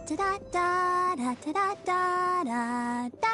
da da da da da da da da.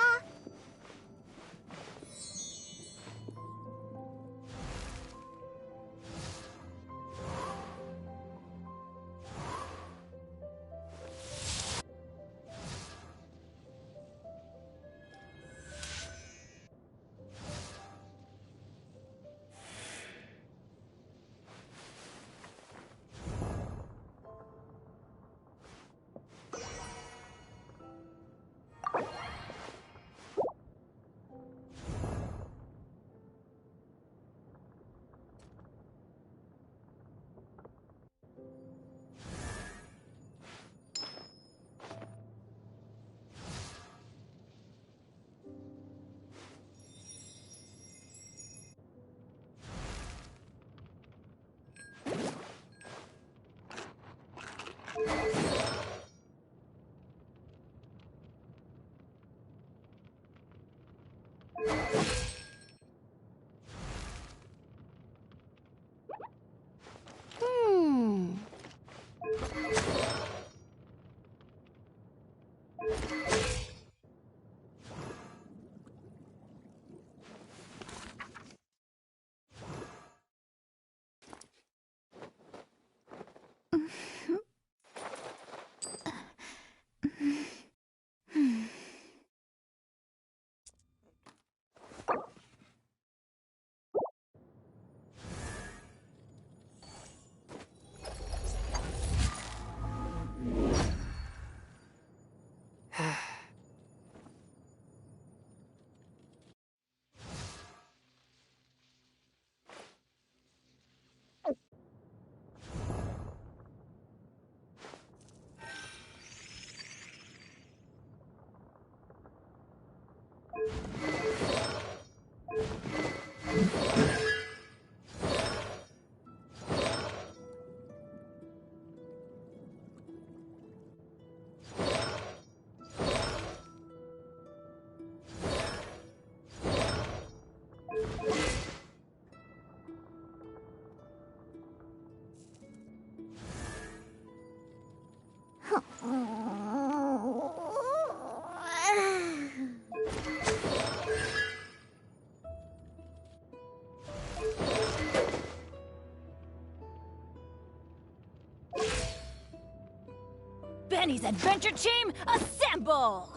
Benny's adventure team, assemble!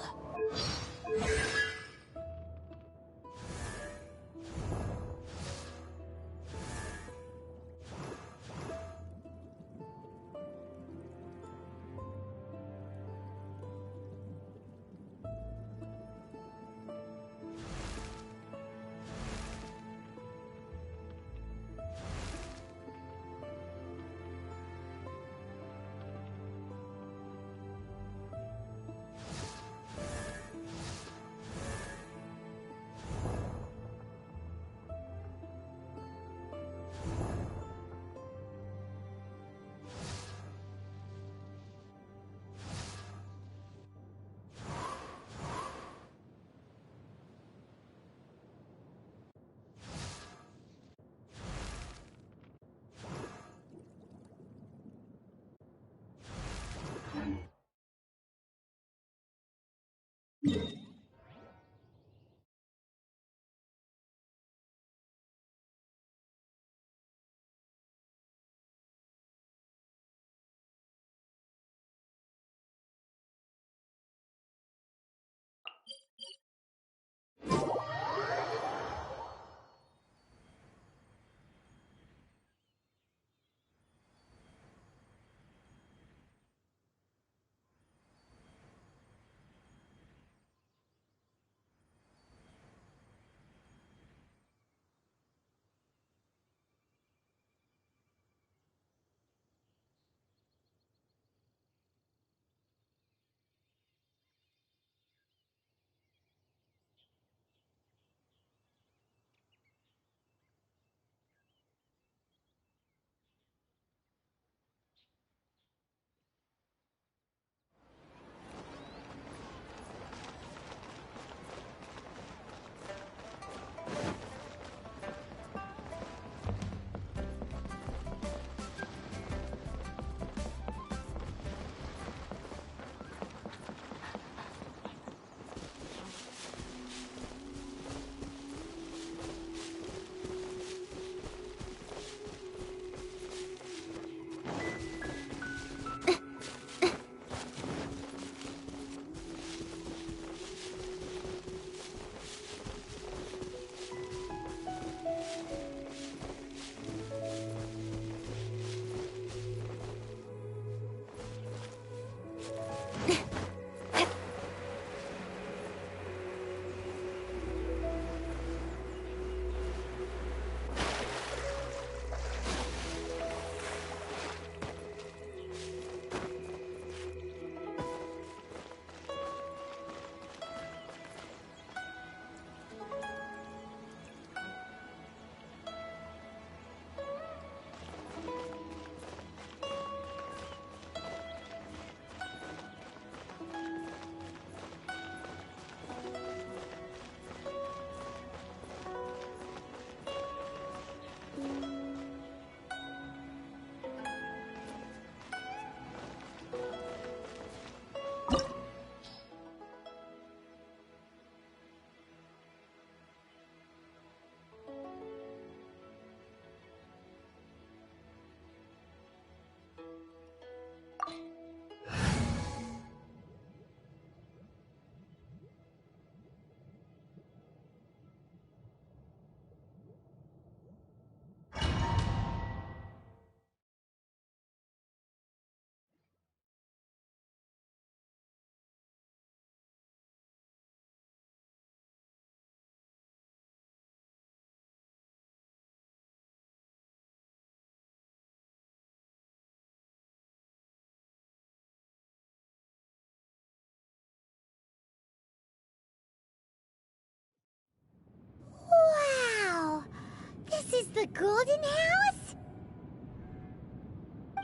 golden house?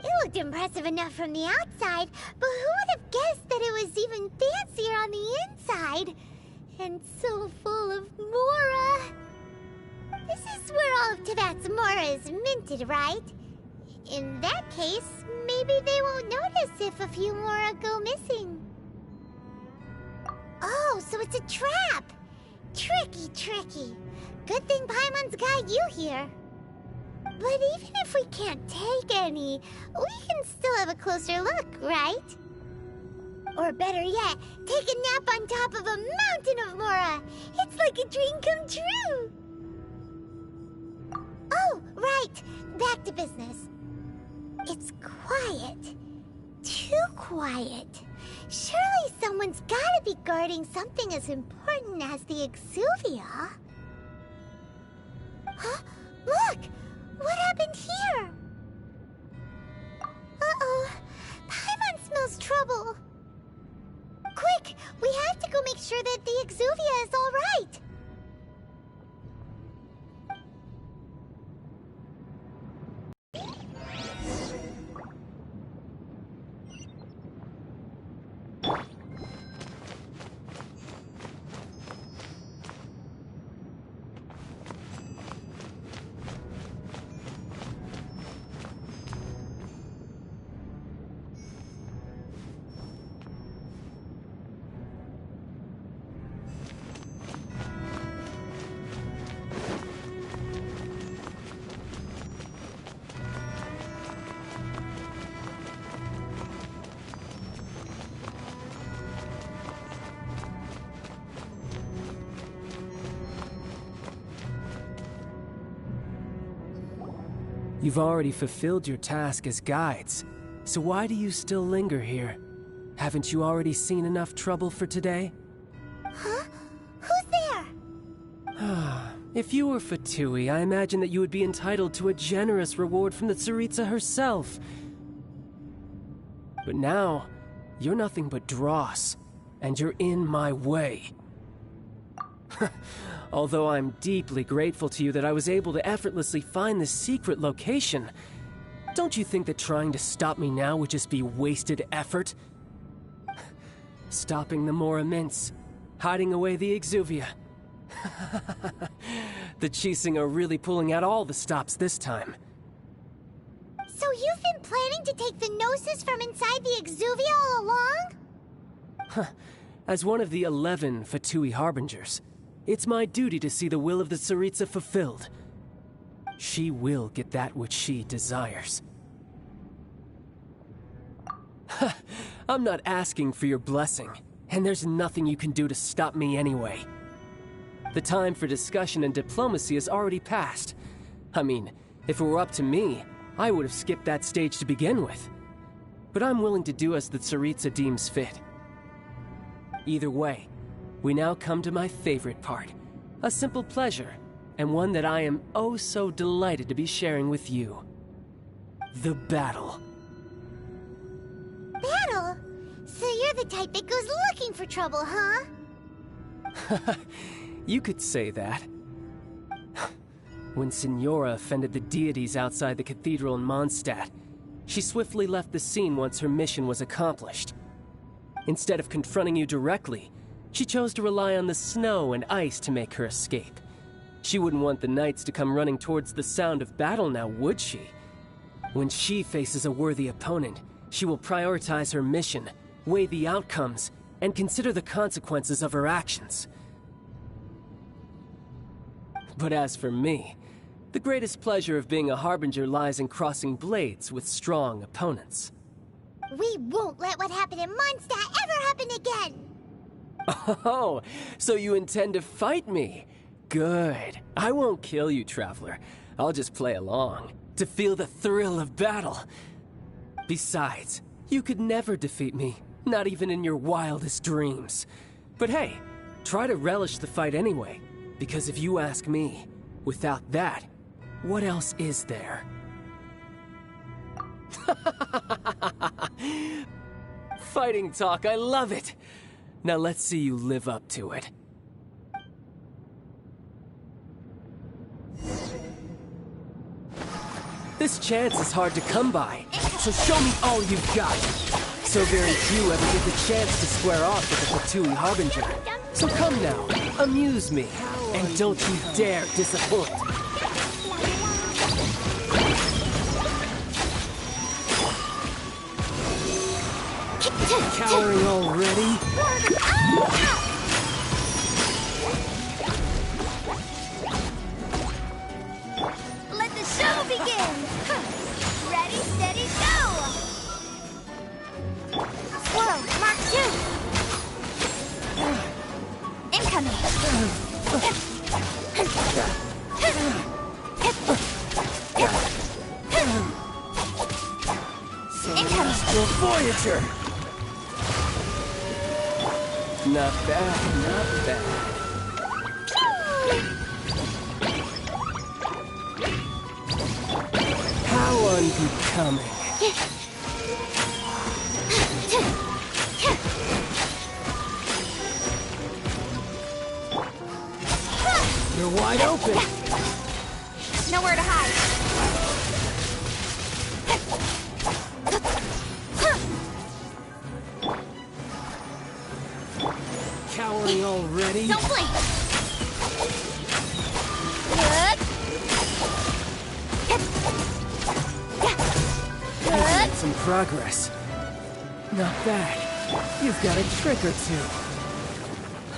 It looked impressive enough from the outside, but who would have guessed that it was even fancier on the inside? And so full of Mora. This is where all of Teyvat's Mora is minted, right? In that case, maybe they won't notice if a few Mora go missing. Oh, so it's a trap! Tricky, tricky. Good thing Paimon's got you here. But even if we can't take any, we can still have a closer look, right? Or better yet, take a nap on top of a mountain of Mora. It's like a dream come true. Oh, right. Back to business. It's quiet. Too quiet. Surely someone's gotta be guarding something as important as the Exuvia. Huh? Look! What happened here? Uh-oh. Paimon smells trouble. Quick! We have to go make sure that the Exuvia is all right. You've already fulfilled your task as guides, so why do you still linger here? Haven't you already seen enough trouble for today? Huh? Who's there? If you were Fatui, I imagine that you would be entitled to a generous reward from the Tsaritsa herself. But now, you're nothing but dross, and you're in my way. Although I'm deeply grateful to you that I was able to effortlessly find this secret location, don't you think that trying to stop me now would just be wasted effort? Stopping the Mora Mints, hiding away the Exuvia. The Chising are really pulling out all the stops this time. So you've been planning to take the Gnosis from inside the Exuvia all along? As one of the 11 Fatui Harbingers, it's my duty to see the will of the Tsaritsa fulfilled. She will get that which she desires. I'm not asking for your blessing, and there's nothing you can do to stop me anyway. The time for discussion and diplomacy has already passed. I mean, if it were up to me, I would have skipped that stage to begin with. But I'm willing to do as the Tsaritsa deems fit. Either way, we now come to my favorite part. A simple pleasure, and one that I am oh so delighted to be sharing with you. The battle. Battle? So you're the type that goes looking for trouble, huh? You could say that. When Signora offended the deities outside the cathedral in Mondstadt, she swiftly left the scene once her mission was accomplished. Instead of confronting you directly, she chose to rely on the snow and ice to make her escape. She wouldn't want the knights to come running towards the sound of battle now, would she? When she faces a worthy opponent, she will prioritize her mission, weigh the outcomes, and consider the consequences of her actions. But as for me, the greatest pleasure of being a Harbinger lies in crossing blades with strong opponents. We won't let what happened in Mondstadt ever happen again! Oh, so you intend to fight me? Good. I won't kill you, Traveler. I'll just play along, to feel the thrill of battle. Besides, you could never defeat me, not even in your wildest dreams. But hey, try to relish the fight anyway, because if you ask me, without that, what else is there? Fighting talk, I love it! Now let's see you live up to it. This chance is hard to come by, so show me all you've got. So very few ever get the chance to square off with the Fatui Harbinger. So come now, amuse me, and don't you dare disappoint. Cowering already? Let the show begin! Ready, steady, go! Swirl, Mark 2! Incoming! Celestial Voyager! Not bad, not bad. How unbecoming. You're wide open. Nowhere to hide. Cowering already? Don't blink. Good. Making some progress. Not bad. You've got a trick or two.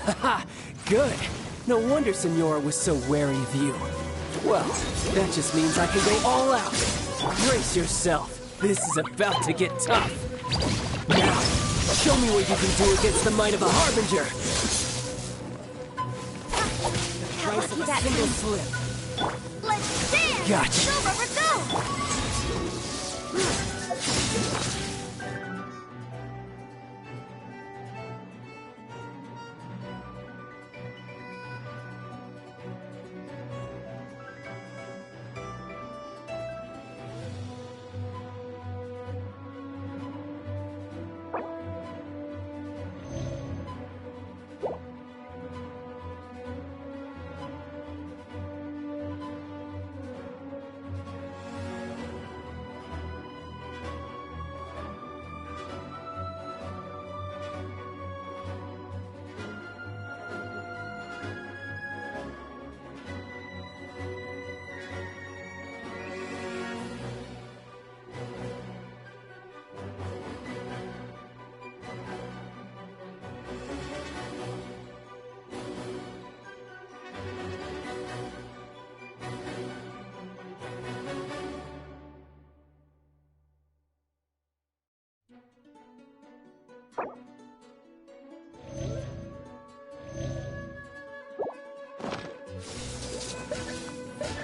Haha, good. No wonder Senora was so wary of you. Well, that just means I can go all out. Brace yourself. This is about to get tough. Now, show me what you can do against the might of a Harbinger. Price of a single slip. Let's dance. Gotcha. Go, rubber, go.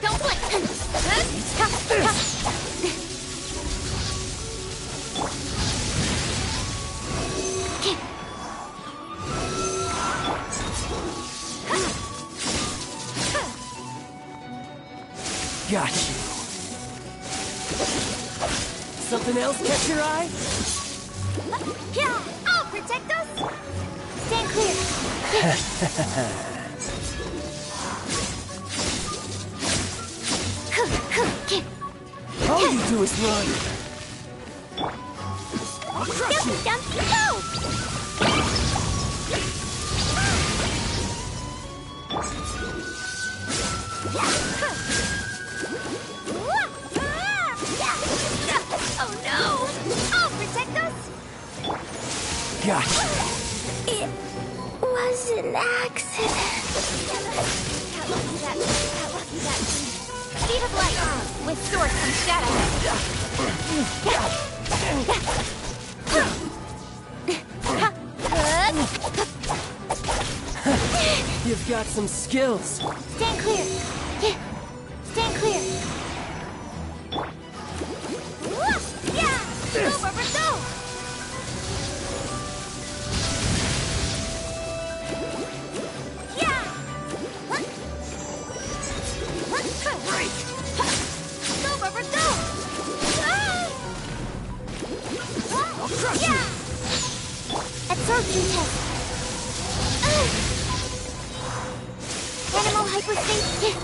Don't blink. Got you. Something else catch your eye? Yeah, I'll protect us. Stand clear. All you do is run. I'll crush you. Dumpy, go! Oh no! I'll protect us! Gotcha. It was an accident. Speed of light. With source comes shadow. You've got some skills. Stand clear. Stand clear. Yeah! Go, Barbara, go! Yeah! Break. Go, Barbara, go! I'll crush Yeah! you. Absorption test. Animal hyperspace.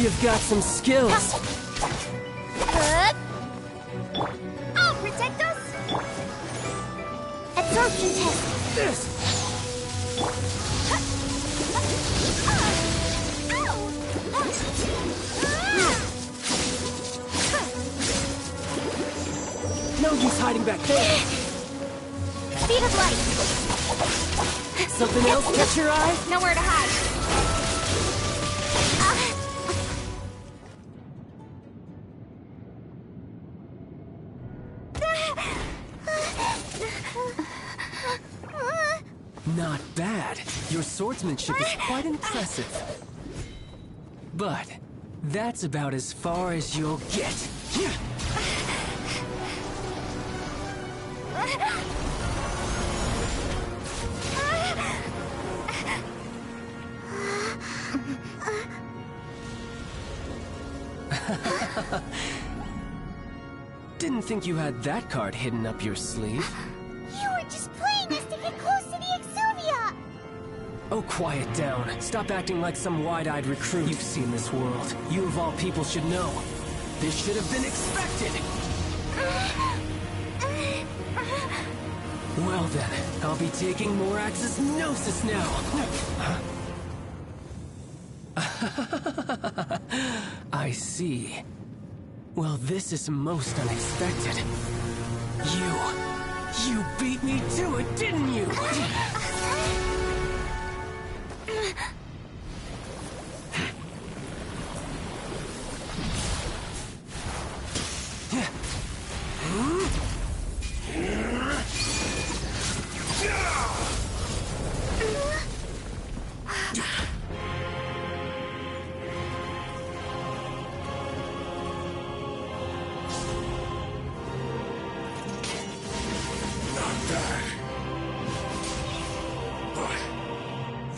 You've got some skills. I'll protect us! Absorption test. This. No use hiding back there. Speed of light. Something else catch your eye? Nowhere to hide. Not bad. Your swordsmanship is quite impressive. But that's about as far as you'll get. Didn't think you had that card hidden up your sleeve. You were just playing us to get close to the Exuvia! Oh, quiet down. Stop acting like some wide-eyed recruit. You've seen this world. You of all people should know. This should have been expected! Well then, I'll be taking Morax's Gnosis now! I see. Well, this is most unexpected. You beat me to it, didn't you?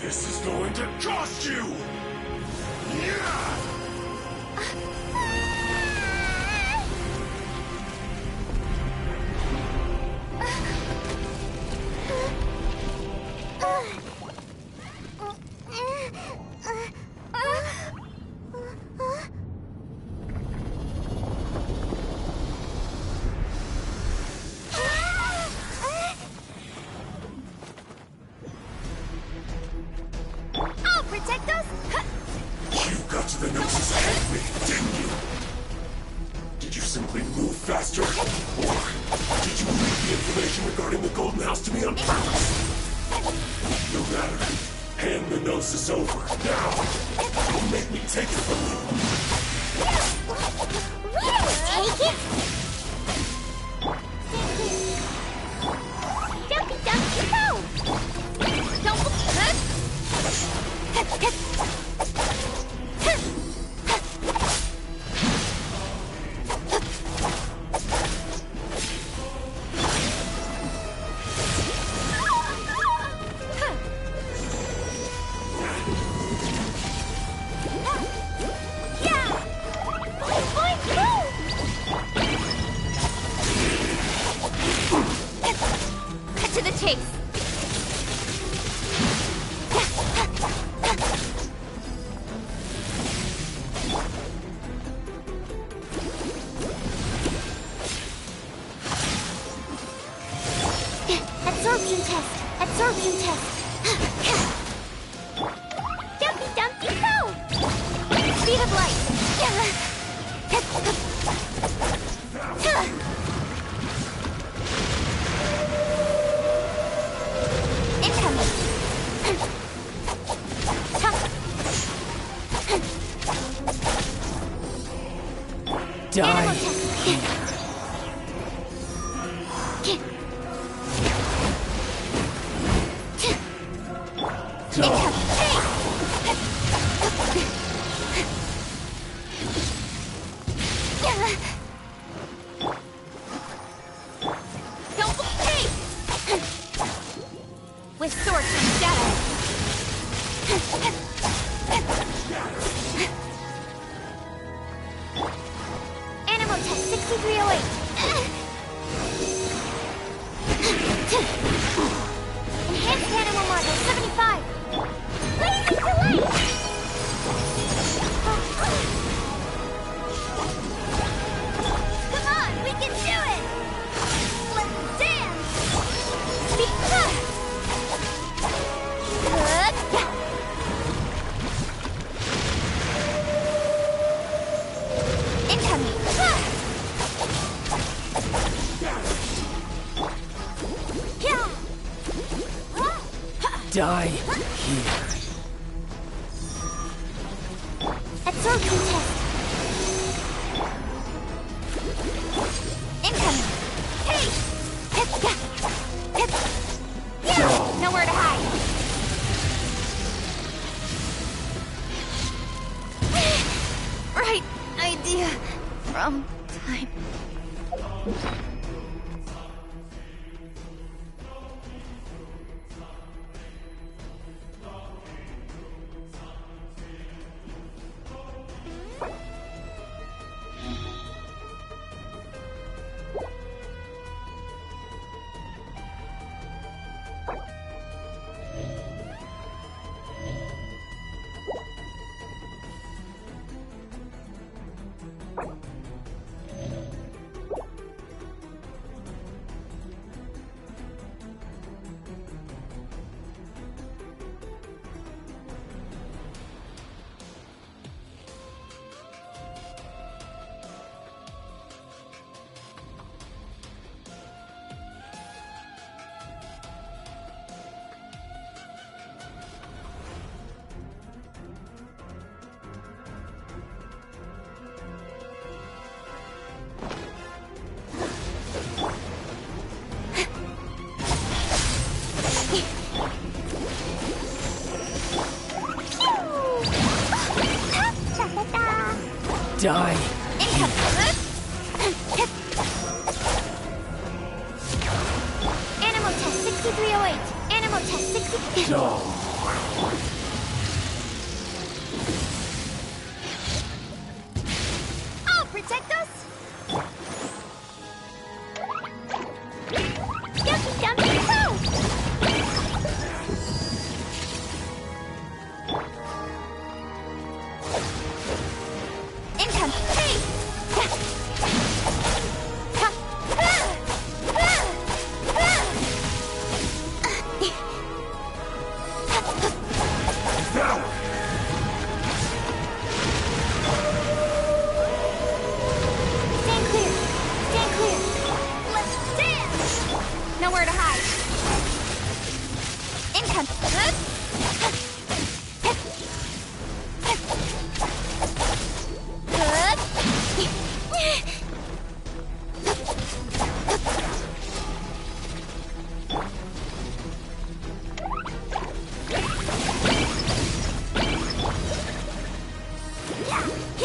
This is going to cost you! Protect us? You got to the Gnosis ahead of me, didn't you? Did you simply move faster? Or did you leak the information regarding the Golden House to me on purpose? No matter. Hand the Gnosis over, now! Don't make me take it from you! We don't take it! Dumpy, dumpy, go! Don't... Cut to the chase! Absorption test! Absorption test! Dumpy, dumpy, go! Speed of light! Incoming! Die! Animal test! With sword from shadow. Animal test 6308. Enhanced animal model 75. Lazy delay. Die here. Absorption test. Incoming. Hey! Hip, yeah. Hip. Yeah. Nowhere to hide. Right idea. Wrong time. Die. Animal test 6308. Animal test 60. I'll protect us. Yucky dumpy poo. Income. Hey. Stand clear. Stand clear. Let's dance. Nowhere to hide. Income.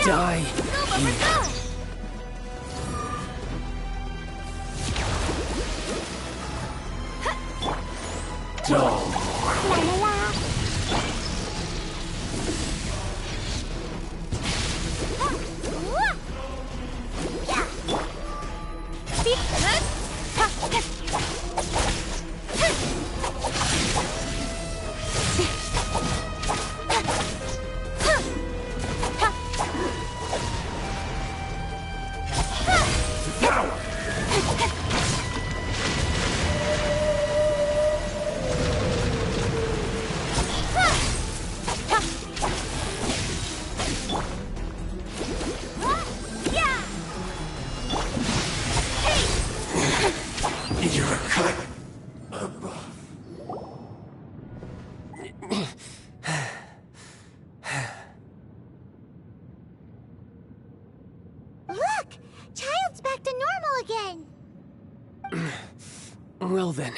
Die. Go. La la la. You're a cut above. Look! Child's back to normal again! Well then,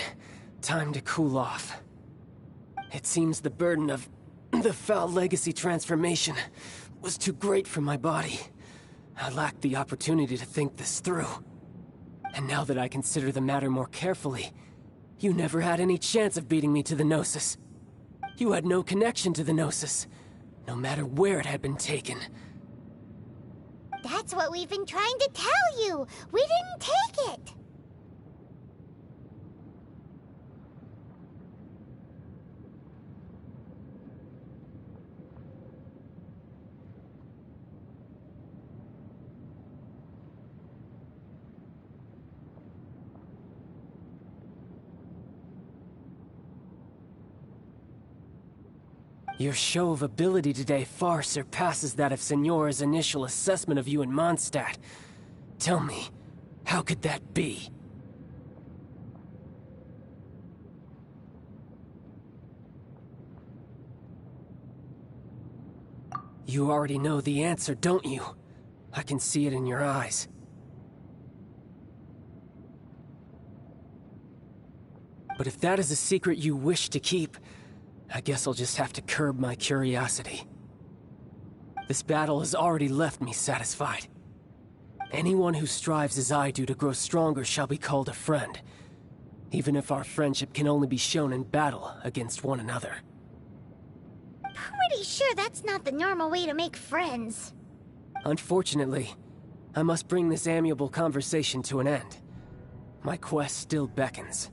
time to cool off. It seems the burden of the foul legacy transformation was too great for my body. I lacked the opportunity to think this through. And now that I consider the matter more carefully, you never had any chance of beating me to the Gnosis. You had no connection to the Gnosis, no matter where it had been taken. That's what we've been trying to tell you! We didn't take it! Your show of ability today far surpasses that of Signora's initial assessment of you in Mondstadt. Tell me, how could that be? You already know the answer, don't you? I can see it in your eyes. But if that is a secret you wish to keep, I guess I'll just have to curb my curiosity. This battle has already left me satisfied. Anyone who strives as I do to grow stronger shall be called a friend, even if our friendship can only be shown in battle against one another. Pretty sure that's not the normal way to make friends. Unfortunately, I must bring this amiable conversation to an end. My quest still beckons.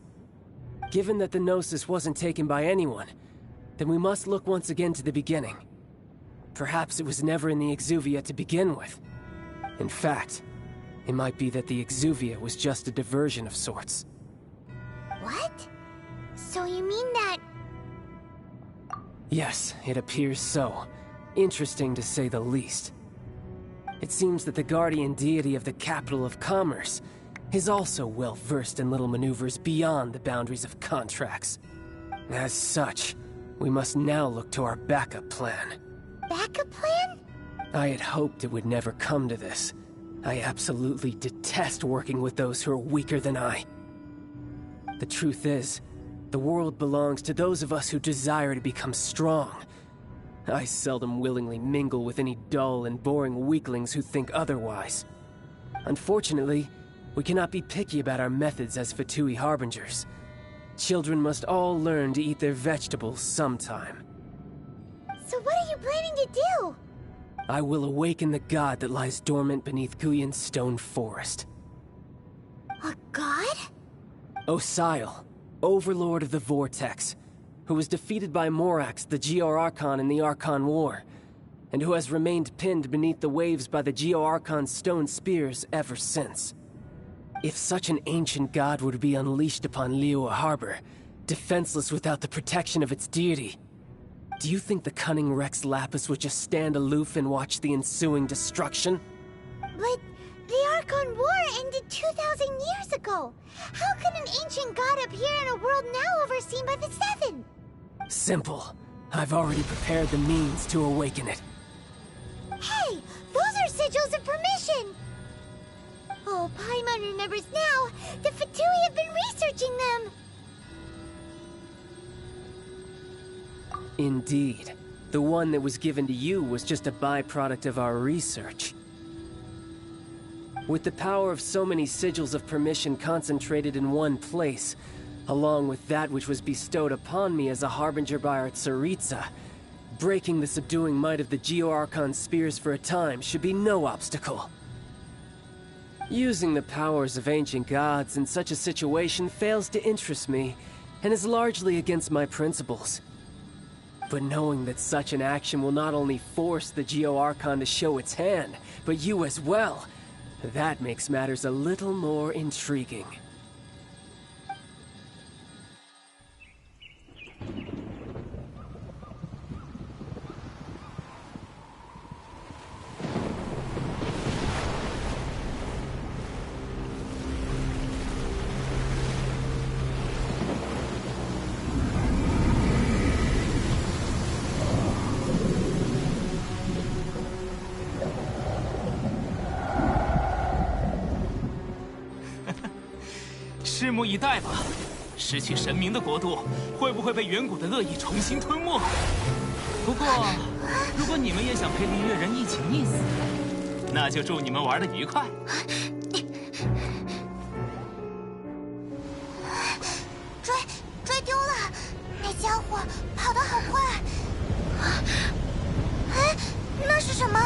Given that the Gnosis wasn't taken by anyone, then we must look once again to the beginning. Perhaps it was never in the Exuvia to begin with. In fact, it might be that the Exuvia was just a diversion of sorts. What? So you mean that... Yes, it appears so. Interesting to say the least. It seems that the guardian deity of the capital of commerce is also well versed in little maneuvers beyond the boundaries of contracts. As such, we must now look to our backup plan. Backup plan? I had hoped it would never come to this. I absolutely detest working with those who are weaker than I. The truth is, the world belongs to those of us who desire to become strong. I seldom willingly mingle with any dull and boring weaklings who think otherwise. Unfortunately, we cannot be picky about our methods as Fatui Harbingers. Children must all learn to eat their vegetables sometime. So what are you planning to do? I will awaken the god that lies dormant beneath Guyon's stone forest. A god? Osial, overlord of the Vortex, who was defeated by Morax, the Geo-Archon in the Archon War, and who has remained pinned beneath the waves by the Geo-Archon's stone spears ever since. If such an ancient god were to be unleashed upon Liyue Harbor, defenseless without the protection of its deity, do you think the cunning Rex Lapis would just stand aloof and watch the ensuing destruction? But the Archon War ended 2,000 years ago. How can an ancient god appear in a world now overseen by the Seven? Simple. I've already prepared the means to awaken it. Hey, those are sigils of permission! Oh, Paimon remembers now. The Fatui have been researching them. Indeed. The one that was given to you was just a byproduct of our research. With the power of so many sigils of permission concentrated in one place, along with that which was bestowed upon me as a harbinger by our Tsaritsa, breaking the subduing might of the Geo-Archon spears for a time should be no obstacle. Using the powers of ancient gods in such a situation fails to interest me, and is largely against my principles. But knowing that such an action will not only force the Geo-Archon to show its hand, but you as well, that makes matters a little more intriguing.拭目以待吧。失去神明的国度，会不会被远古的恶意重新吞没？不过，如果你们也想陪林月人一起溺死，那就祝你们玩得愉快。追丢了，那家伙跑得好快。哎，那是什么？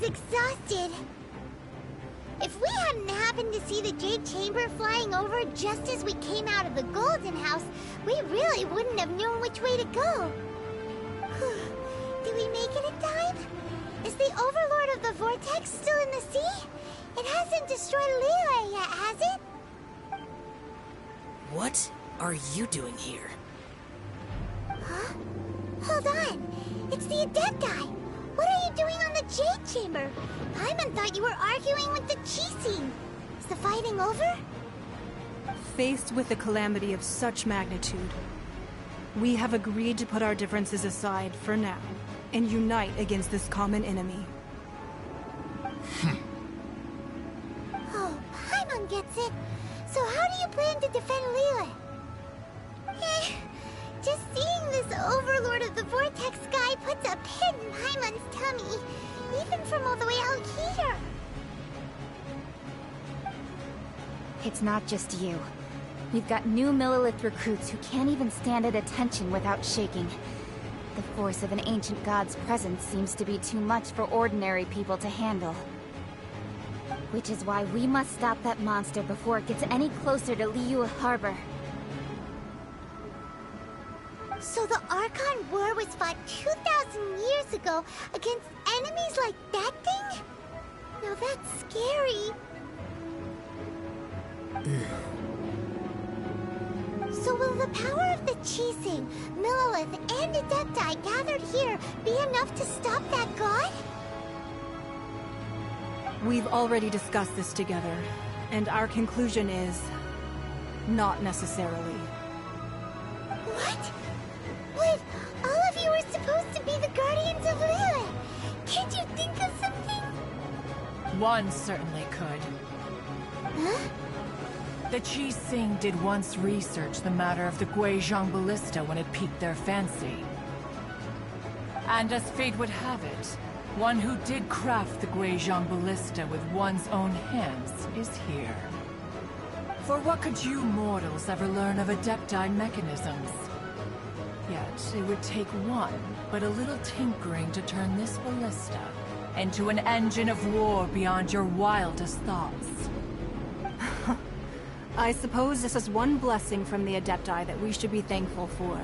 Paimon's exhausted. If we hadn't happened to see the Jade Chamber flying over just as we came out of the Golden House, we really wouldn't have known which way to go. Did we make it in time? Is the Overlord of the Vortex still in the sea? It hasn't destroyed Liyue yet, has it? What are you doing here? Huh? Hold on. It's the Adepti. What are you doing on the Jade Chamber? Paimon thought you were arguing with the Qixing. Is the fighting over? Faced with a calamity of such magnitude, we have agreed to put our differences aside for now and unite against this common enemy. Oh, Paimon gets it. So how do you plan to defend Liyue? Just seeing this Overlord of the Vortex guy puts a pit in Paimon's tummy, even from all the way out here. It's not just you. We've got new Millelith recruits who can't even stand at attention without shaking. The force of an ancient god's presence seems to be too much for ordinary people to handle. Which is why we must stop that monster before it gets any closer to Liyue Harbor. So the Archon War was fought 2,000 years ago against enemies like that thing? Now that's scary. So will the power of the Qixing, Millelith, and Adepti gathered here be enough to stop that god? We've already discussed this together, and our conclusion is... not necessarily. What? But all of you were supposed to be the Guardians of Liyue. Can't you think of something? One certainly could. Huh? The Qixing did once research the matter of the Guizhong Ballista when it piqued their fancy. And as fate would have it, one who did craft the Guizhong Ballista with one's own hands is here. For what could you mortals ever learn of Adepti mechanisms? Yet, it would take one, but a little tinkering to turn this ballista into an engine of war beyond your wildest thoughts. I suppose this is one blessing from the Adepti that we should be thankful for.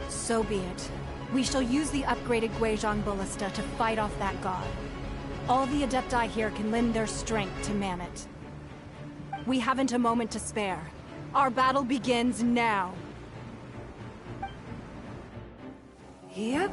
So be it. We shall use the upgraded Guizhong Ballista to fight off that god. All the Adepti here can lend their strength to man it. We haven't a moment to spare. Our battle begins now. Yep.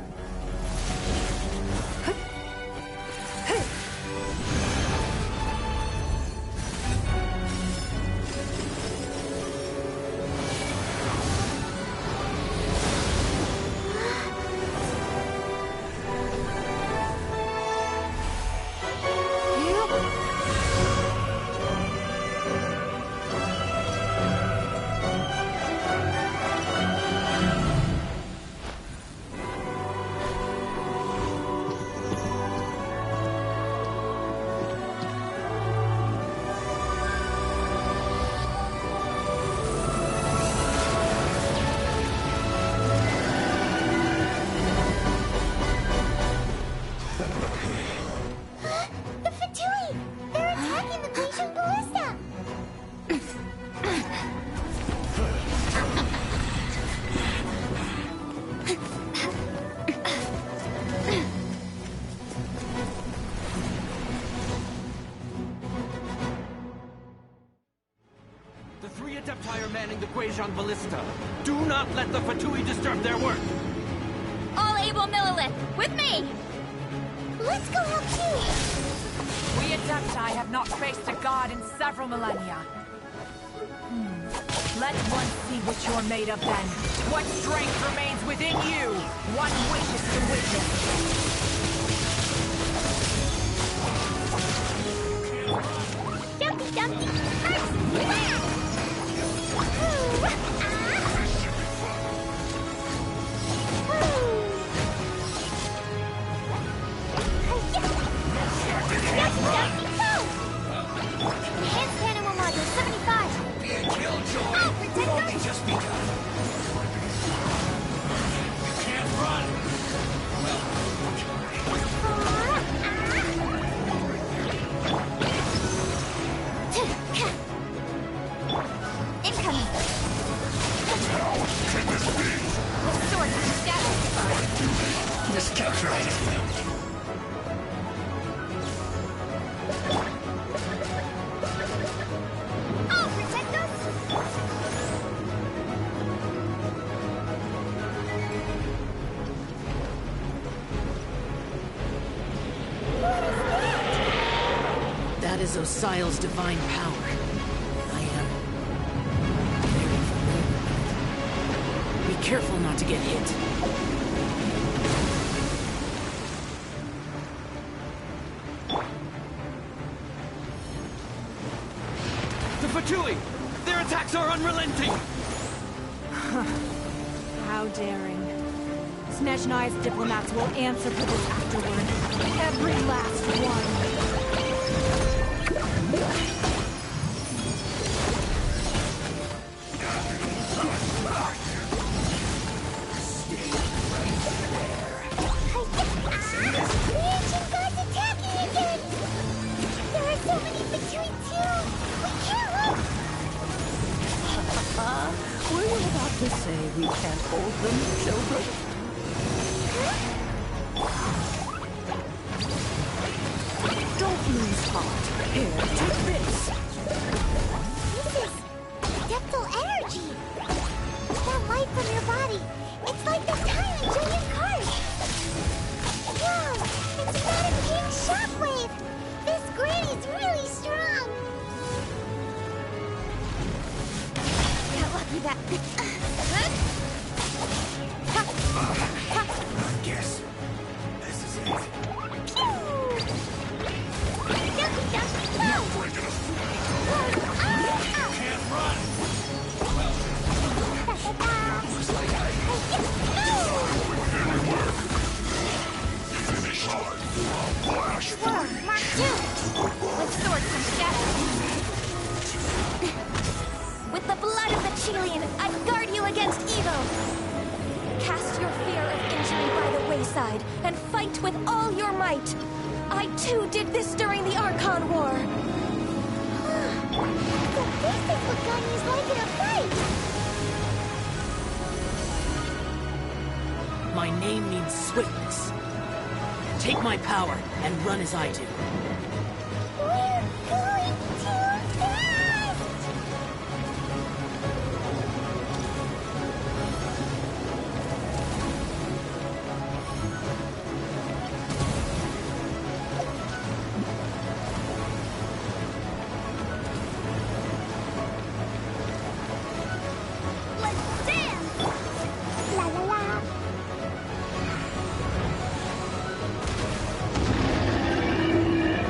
The Guizhong Ballista. Do not let the Fatui disturb their work. All able Millelith, with me! Let's go help you! We Adepti have not faced a god in several millennia. Let one see what you're made of then. What strength remains within you? One wishes to witness. Dumpty Dumpty, first! Wow! Enhanced animal module 75. Being killed, Joey. Oh, We've only just begun. You can't run. Well, Just get right at them. I'll protect us! That is Osial's divine power. I am very familiar. Be careful not to get hit. The Fatui! Their attacks are unrelenting! How daring. Snezhnai's diplomats will answer for this afterward. Every last one. The ancient gods attacking again! There are so many Fatui too! We can't look! Were you about to say we can't hold them, children? Don't lose heart. Here, take this. This is adeptal energy! That light from your body, it's like the time in Julian card! Wow! It's not a pink shockwave! This granny's really strong! Got lucky that... I guess this is it. Can't run! Finish hard. Flash Whoa, Mark II! With swords and shadows. With the blood of the Chilean, I guard you against evil! Cast your fear of injury by the wayside, and fight with all your might! I too did this during the Archon War! So this is what Ganyu's like in a fight! My name means swiftness. Take my power and run as I do. We're going too fast! Let's dance! La la la!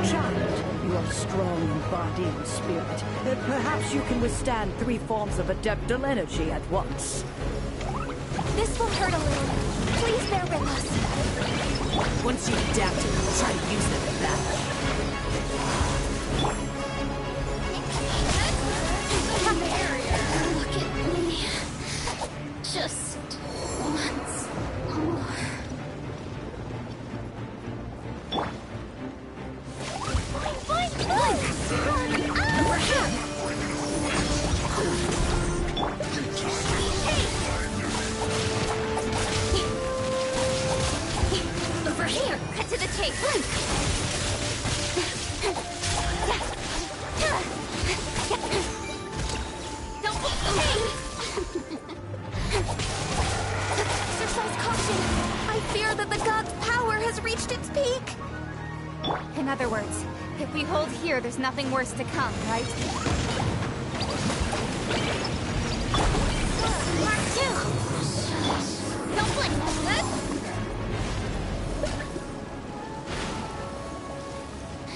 Child, you are strong in body and spirit. Perhaps you can withstand 3 forms of adeptal energy at once. This will hurt a little. Please bear with us. Once you've adapted, try to use them in battle. Look at me. Just once more. Over here! Over here! Cut to the chase! Don't exercise caution! I fear that the god's power has reached its peak! In other words, if we hold here, there's nothing worse to come, right? Mark II! Don't blink!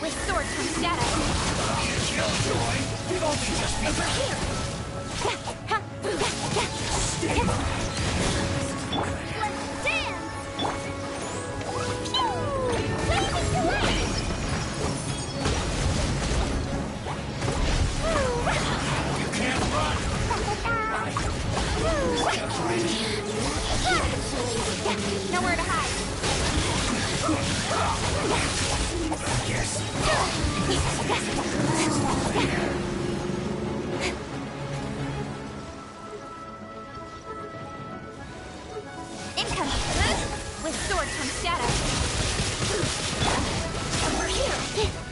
With swords from shadow. Over here! Let's dance! Pew! Waving to light! You can't run! Nowhere to hide. Yes. comes Shadow. Over here!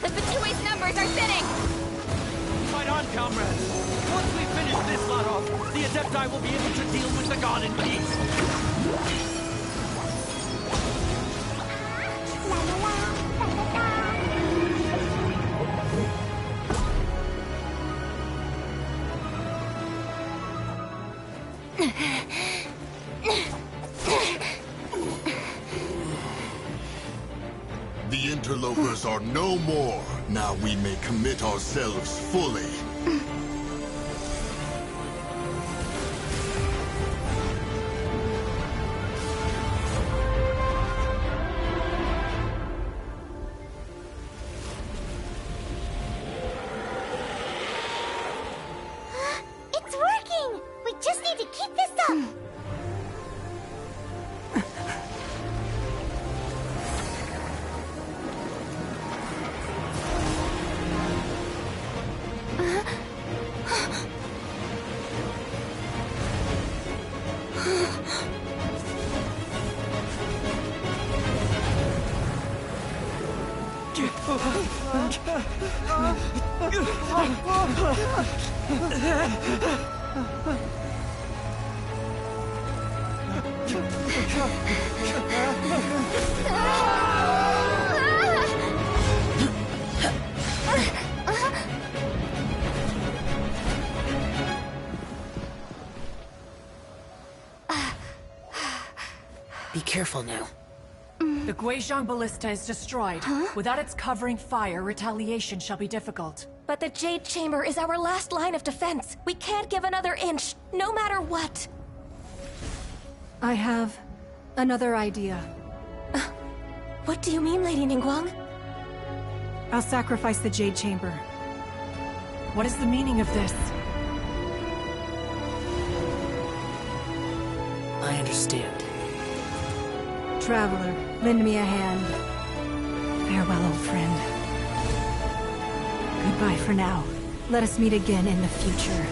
The Fatui's numbers are thinning! Fight on, comrades! Once we finish this lot off, the Adepti will be able to deal with the god in peace. The interlopers are no more. Now we may commit ourselves fully. It's working! We just need to keep this up! Be careful now. The Guizhong Ballista is destroyed. Without its covering fire, retaliation shall be difficult. But the Jade Chamber is our last line of defense. We can't give another inch, no matter what. I have another idea. What do you mean, Lady Ningguang? I'll sacrifice the Jade Chamber. What is the meaning of this? I understand. Traveler, lend me a hand. Farewell, old friend. Goodbye for now. Let us meet again in the future.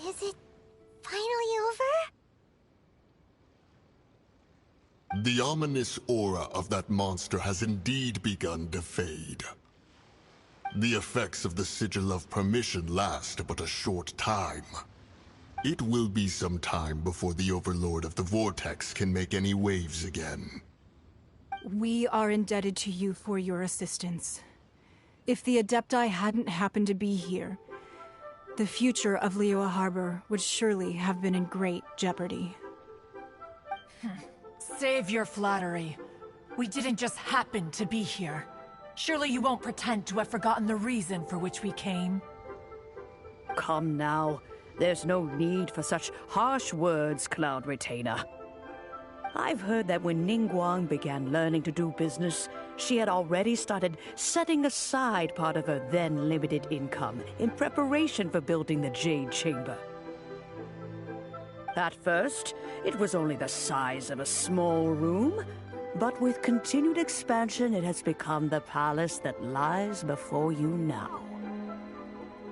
Is it finally over? The ominous aura of that monster has indeed begun to fade. The effects of the Sigil of Permission last but a short time. It will be some time before the Overlord of the Vortex can make any waves again. We are indebted to you for your assistance. If the Adepti hadn't happened to be here, the future of Liyue Harbor would surely have been in great jeopardy. Save your flattery. We didn't just happen to be here. Surely you won't pretend to have forgotten the reason for which we came. Come now. There's no need for such harsh words, Cloud Retainer. I've heard that when Ningguang began learning to do business, she had already started setting aside part of her then limited income in preparation for building the Jade Chamber. At first, it was only the size of a small room, but with continued expansion, it has become the palace that lies before you now.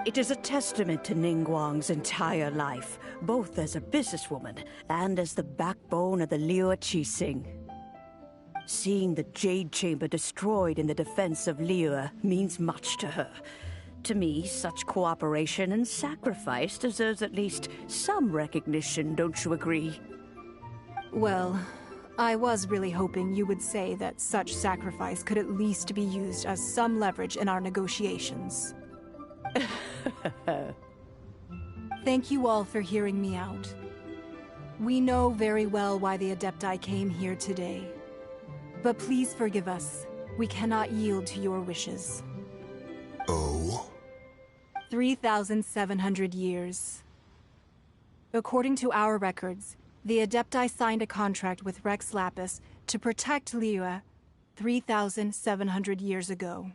It is a testament to Ningguang's entire life, both as a businesswoman and as the backbone of the Liu Qixing. Seeing the Jade Chamber destroyed in the defense of Liu means much to her. To me, such cooperation and sacrifice deserves at least some recognition, don't you agree? Well, I was really hoping you would say that such sacrifice could at least be used as some leverage in our negotiations. Thank you all for hearing me out. We know very well why the Adepti came here today. But please forgive us. We cannot yield to your wishes. Oh? 3,700 years. According to our records, the Adepti signed a contract with Rex Lapis to protect Liyue 3,700 years ago.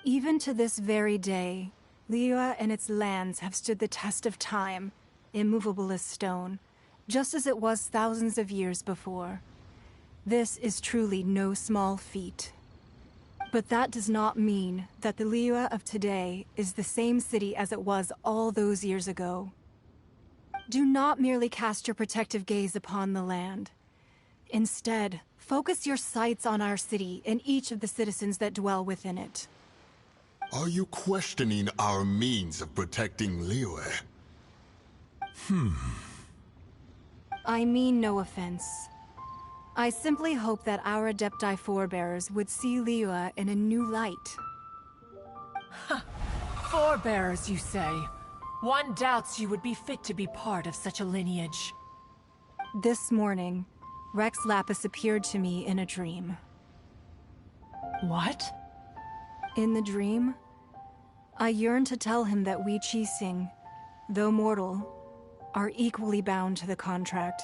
Even to this very day, Liyue and its lands have stood the test of time, immovable as stone, just as it was thousands of years before. This is truly no small feat. But that does not mean that the Liyue of today is the same city as it was all those years ago. Do not merely cast your protective gaze upon the land. Instead, focus your sights on our city and each of the citizens that dwell within it. Are you questioning our means of protecting Liyue? I mean no offense. I simply hope that our Adepti forebears would see Liyue in a new light. Forebearers, you say? One doubts you would be fit to be part of such a lineage. This morning, Rex Lapis appeared to me in a dream. What? In the dream, I yearned to tell him that we Qixing, though mortal, are equally bound to the contract.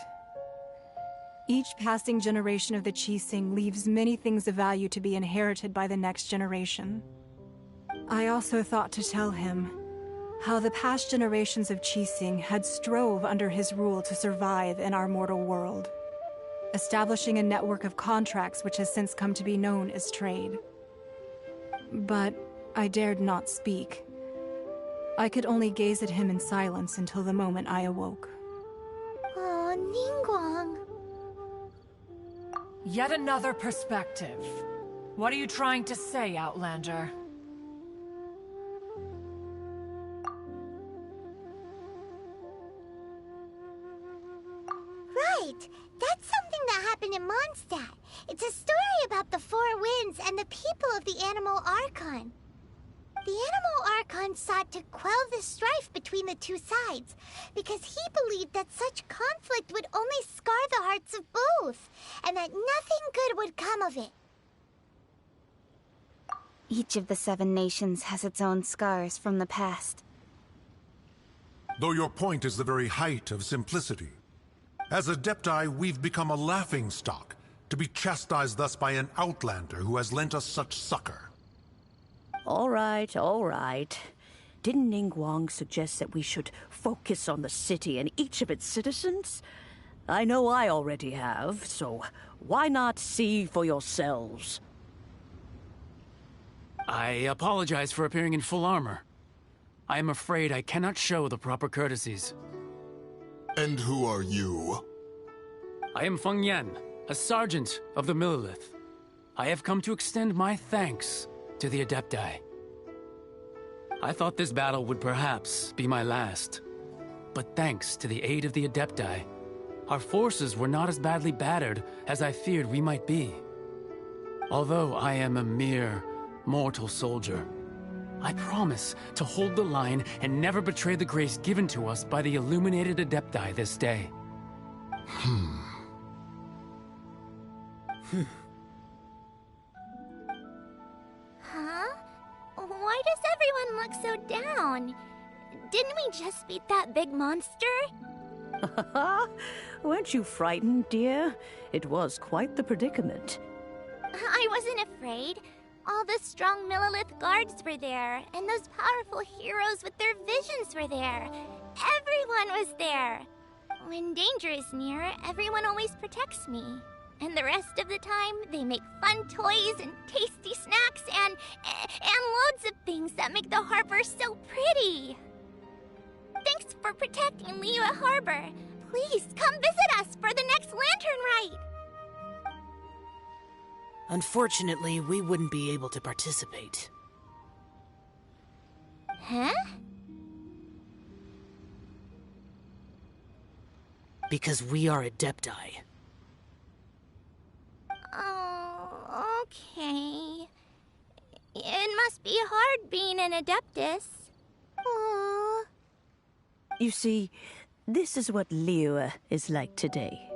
Each passing generation of the Qixing leaves many things of value to be inherited by the next generation. I also thought to tell him how the past generations of Qixing had strove under his rule to survive in our mortal world, establishing a network of contracts which has since come to be known as trade. But I dared not speak. I could only gaze at him in silence until the moment I awoke. Oh, Ningguang. Yet another perspective. What are you trying to say, Outlander? Right! That's something that happened in Mondstadt. It's a story about the Four Winds and the people of the Animal Archon. The Animal Archon sought to quell the strife between the two sides, because he believed that such conflict would only scar the hearts of both, and that nothing good would come of it. Each of the 7 nations has its own scars from the past. Though your point is the very height of simplicity. As Adepti, we've become a laughingstock, to be chastised thus by an outlander who has lent us such succor. All right, all right. Didn't Ningguang suggest that we should focus on the city and each of its citizens? I know I already have, so why not see for yourselves? I apologize for appearing in full armor. I am afraid I cannot show the proper courtesies. And who are you? I am Feng Yan, a sergeant of the Millelith. I have come to extend my thanks to the Adepti. I thought this battle would perhaps be my last. But thanks to the aid of the Adepti, our forces were not as badly battered as I feared we might be. Although I am a mere mortal soldier, I promise to hold the line and never betray the grace given to us by the illuminated Adepti this day. Huh? Why does everyone look so down? Didn't we just beat that big monster? Weren't you frightened, dear? It was quite the predicament. I wasn't afraid. All the strong Millilith guards were there, and those powerful heroes with their visions were there. Everyone was there. When danger is near, everyone always protects me. And the rest of the time, they make fun toys and tasty snacks and loads of things that make the harbor so pretty. Thanks for protecting Liyue Harbor. Please come visit us for the next lantern rite. Unfortunately, we wouldn't be able to participate. Huh? Because we are Adepti. Oh, okay. It must be hard being an Adeptus. Aww. You see, this is what Liyue is like today.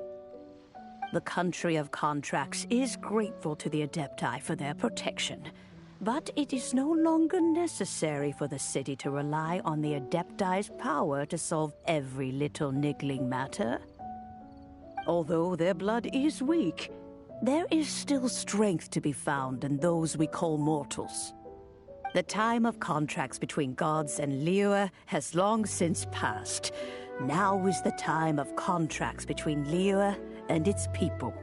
The country of contracts is grateful to the Adepti for their protection, but it is no longer necessary for the city to rely on the Adepti's power to solve every little niggling matter. Although their blood is weak, there is still strength to be found in those we call mortals. The time of contracts between gods and Liyue has long since passed. Now is the time of contracts between Liyue and its people.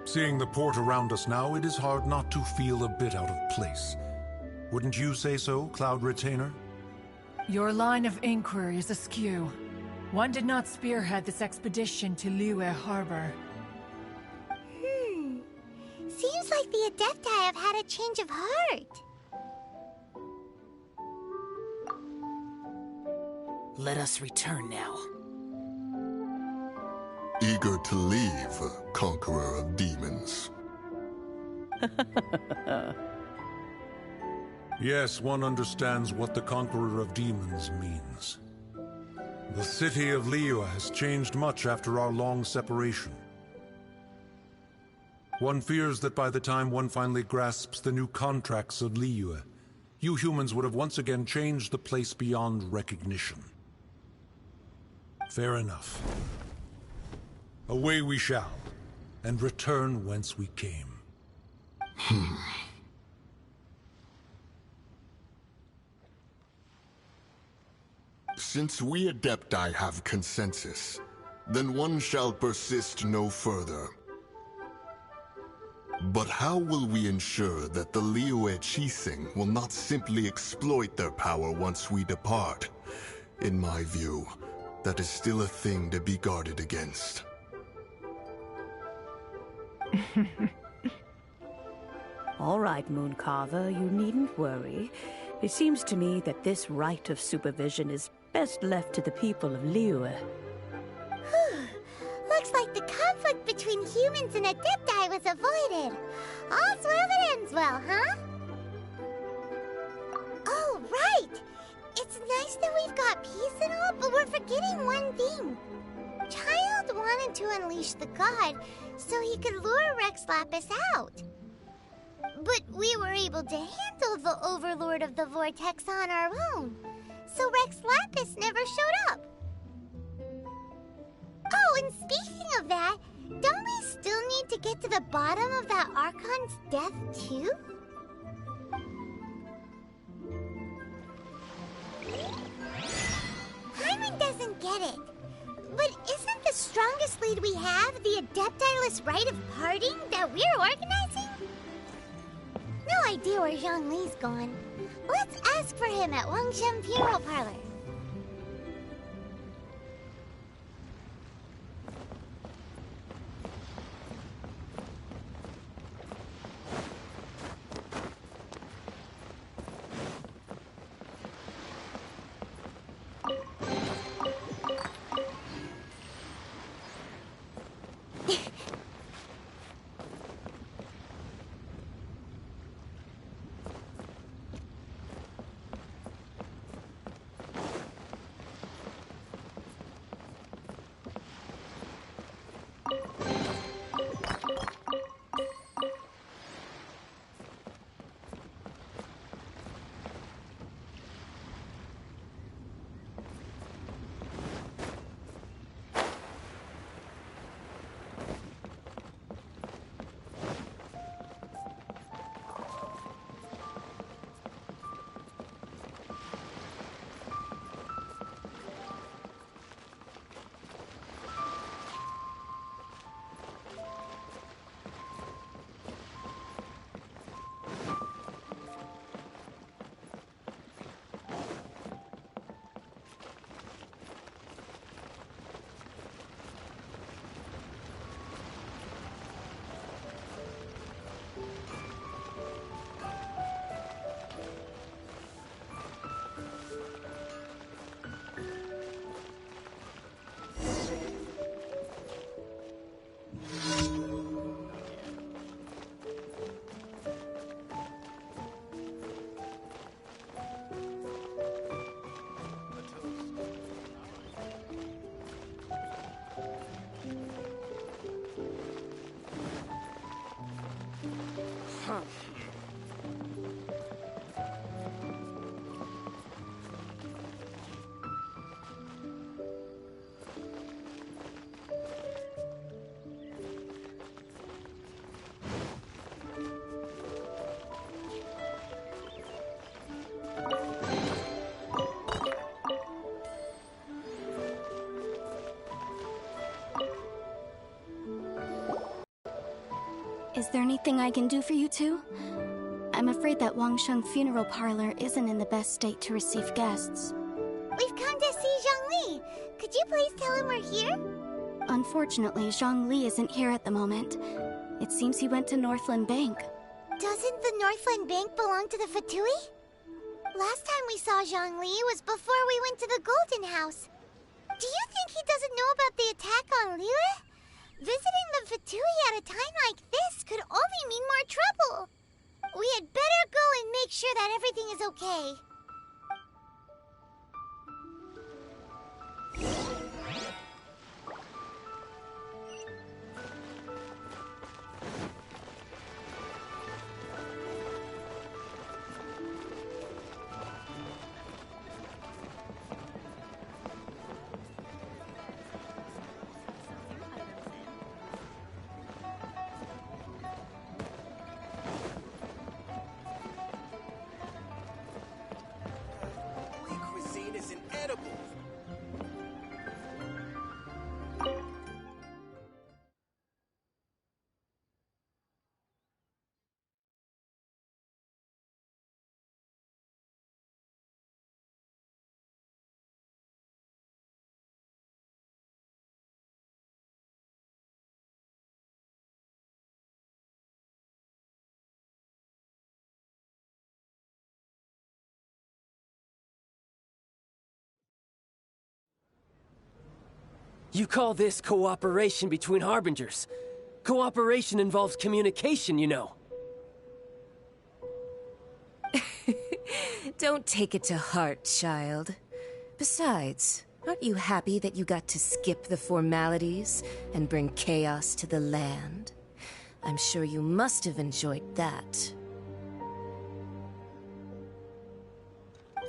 Seeing the port around us now, it is hard not to feel a bit out of place. Wouldn't you say so, Cloud Retainer? Your line of inquiry is askew. One did not spearhead this expedition to Liyue Harbor. Seems like the Adepti have had a change of heart. Let us return now. Eager to leave, Conqueror of Demons. Yes, one understands what the Conqueror of Demons means. The city of Liyue has changed much after our long separation. One fears that by the time one finally grasps the new contracts of Liyue, you humans would have once again changed the place beyond recognition. Fair enough. Away we shall, and return whence we came. Since we Adepti have consensus, then one shall persist no further. But how will we ensure that the Liyue Qixing will not simply exploit their power once we depart? In my view, that is still a thing to be guarded against. All right, Mooncarver, you needn't worry. It seems to me that this right of supervision is best left to the people of Liyue. Looks like the conflict between humans and Adepti was avoided. All's well that ends well, huh? Oh, right! It's nice that we've got peace and all, but we're forgetting one thing. Child wanted to unleash the god so he could lure Rex Lapis out. But we were able to handle the Overlord of the Vortex on our own, so Rex Lapis never showed up. Oh, and speaking of that, don't we still need to get to the bottom of that Archon's death, too? Paimon doesn't get it. But isn't the strongest lead we have the Adepti-less rite of parting that we're organizing? No idea where Zhongli's gone. Let's ask for him at Wangshen Funeral Parlor. Is there anything I can do for you two? I'm afraid that Wangsheng funeral parlor isn't in the best state to receive guests. We've come to see Zhongli. Could you please tell him we're here? Unfortunately, Zhongli isn't here at the moment. It seems he went to Northland Bank. Doesn't the Northland Bank belong to the Fatui? Last time we saw Zhongli was before we went to the Golden House. Do you think he doesn't know about the attack on Liyue? Visiting the Fatui at a time like this could only mean more trouble. We had better go and make sure that everything is okay. You call this cooperation between Harbingers? Cooperation involves communication, you know. Don't take it to heart, child. Besides, aren't you happy that you got to skip the formalities and bring chaos to the land? I'm sure you must have enjoyed that.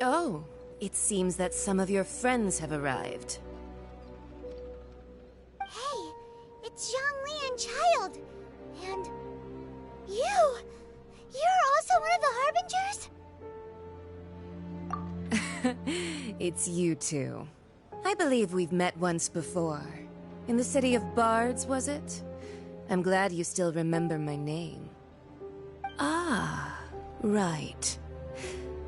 Oh, it seems that some of your friends have arrived. Hey, it's Zhongli and Child. And you! You're also one of the Harbingers? It's you two. I believe we've met once before. In the city of Bards, was it? I'm glad you still remember my name. Ah, right.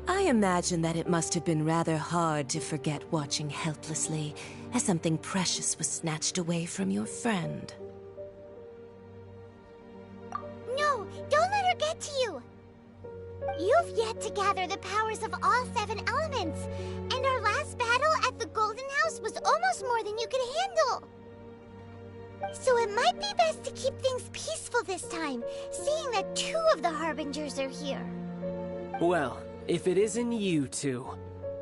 I imagine that it must have been rather hard to forget watching helplessly as something precious was snatched away from your friend. No, don't let her get to you! You've yet to gather the powers of all 7 elements, and our last battle at the Golden House was almost more than you could handle. So it might be best to keep things peaceful this time, seeing that 2 of the Harbingers are here. Well, if it isn't you two.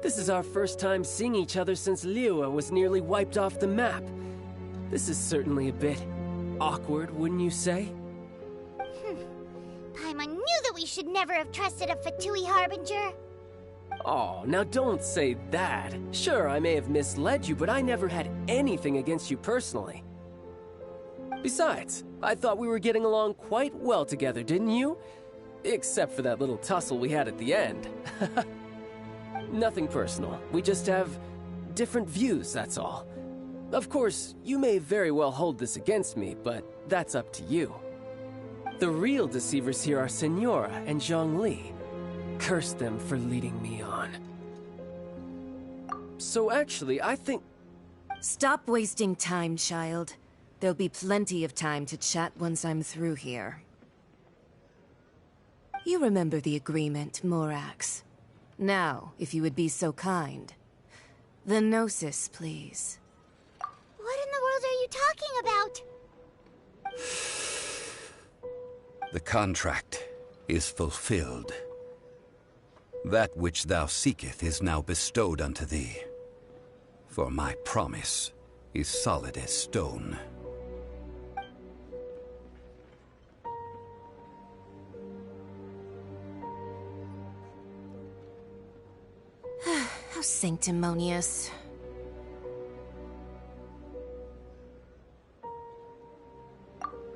This is our first time seeing each other since Liyue was nearly wiped off the map. This is certainly a bit awkward, wouldn't you say? Paimon knew that we should never have trusted a Fatui Harbinger. Oh, now don't say that. Sure, I may have misled you, but I never had anything against you personally. Besides, I thought we were getting along quite well together, didn't you? Except for that little tussle we had at the end. Nothing personal. We just have different views, that's all. Of course, you may very well hold this against me, but that's up to you. The real deceivers here are Senora and Zhongli. Curse them for leading me on. So actually, I think... Stop wasting time, child. There'll be plenty of time to chat once I'm through here. You remember the agreement, Morax. Now, if you would be so kind. The Gnosis, please. What in the world are you talking about? The contract is fulfilled. That which thou seeketh is now bestowed unto thee. For my promise is solid as stone. How sanctimonious.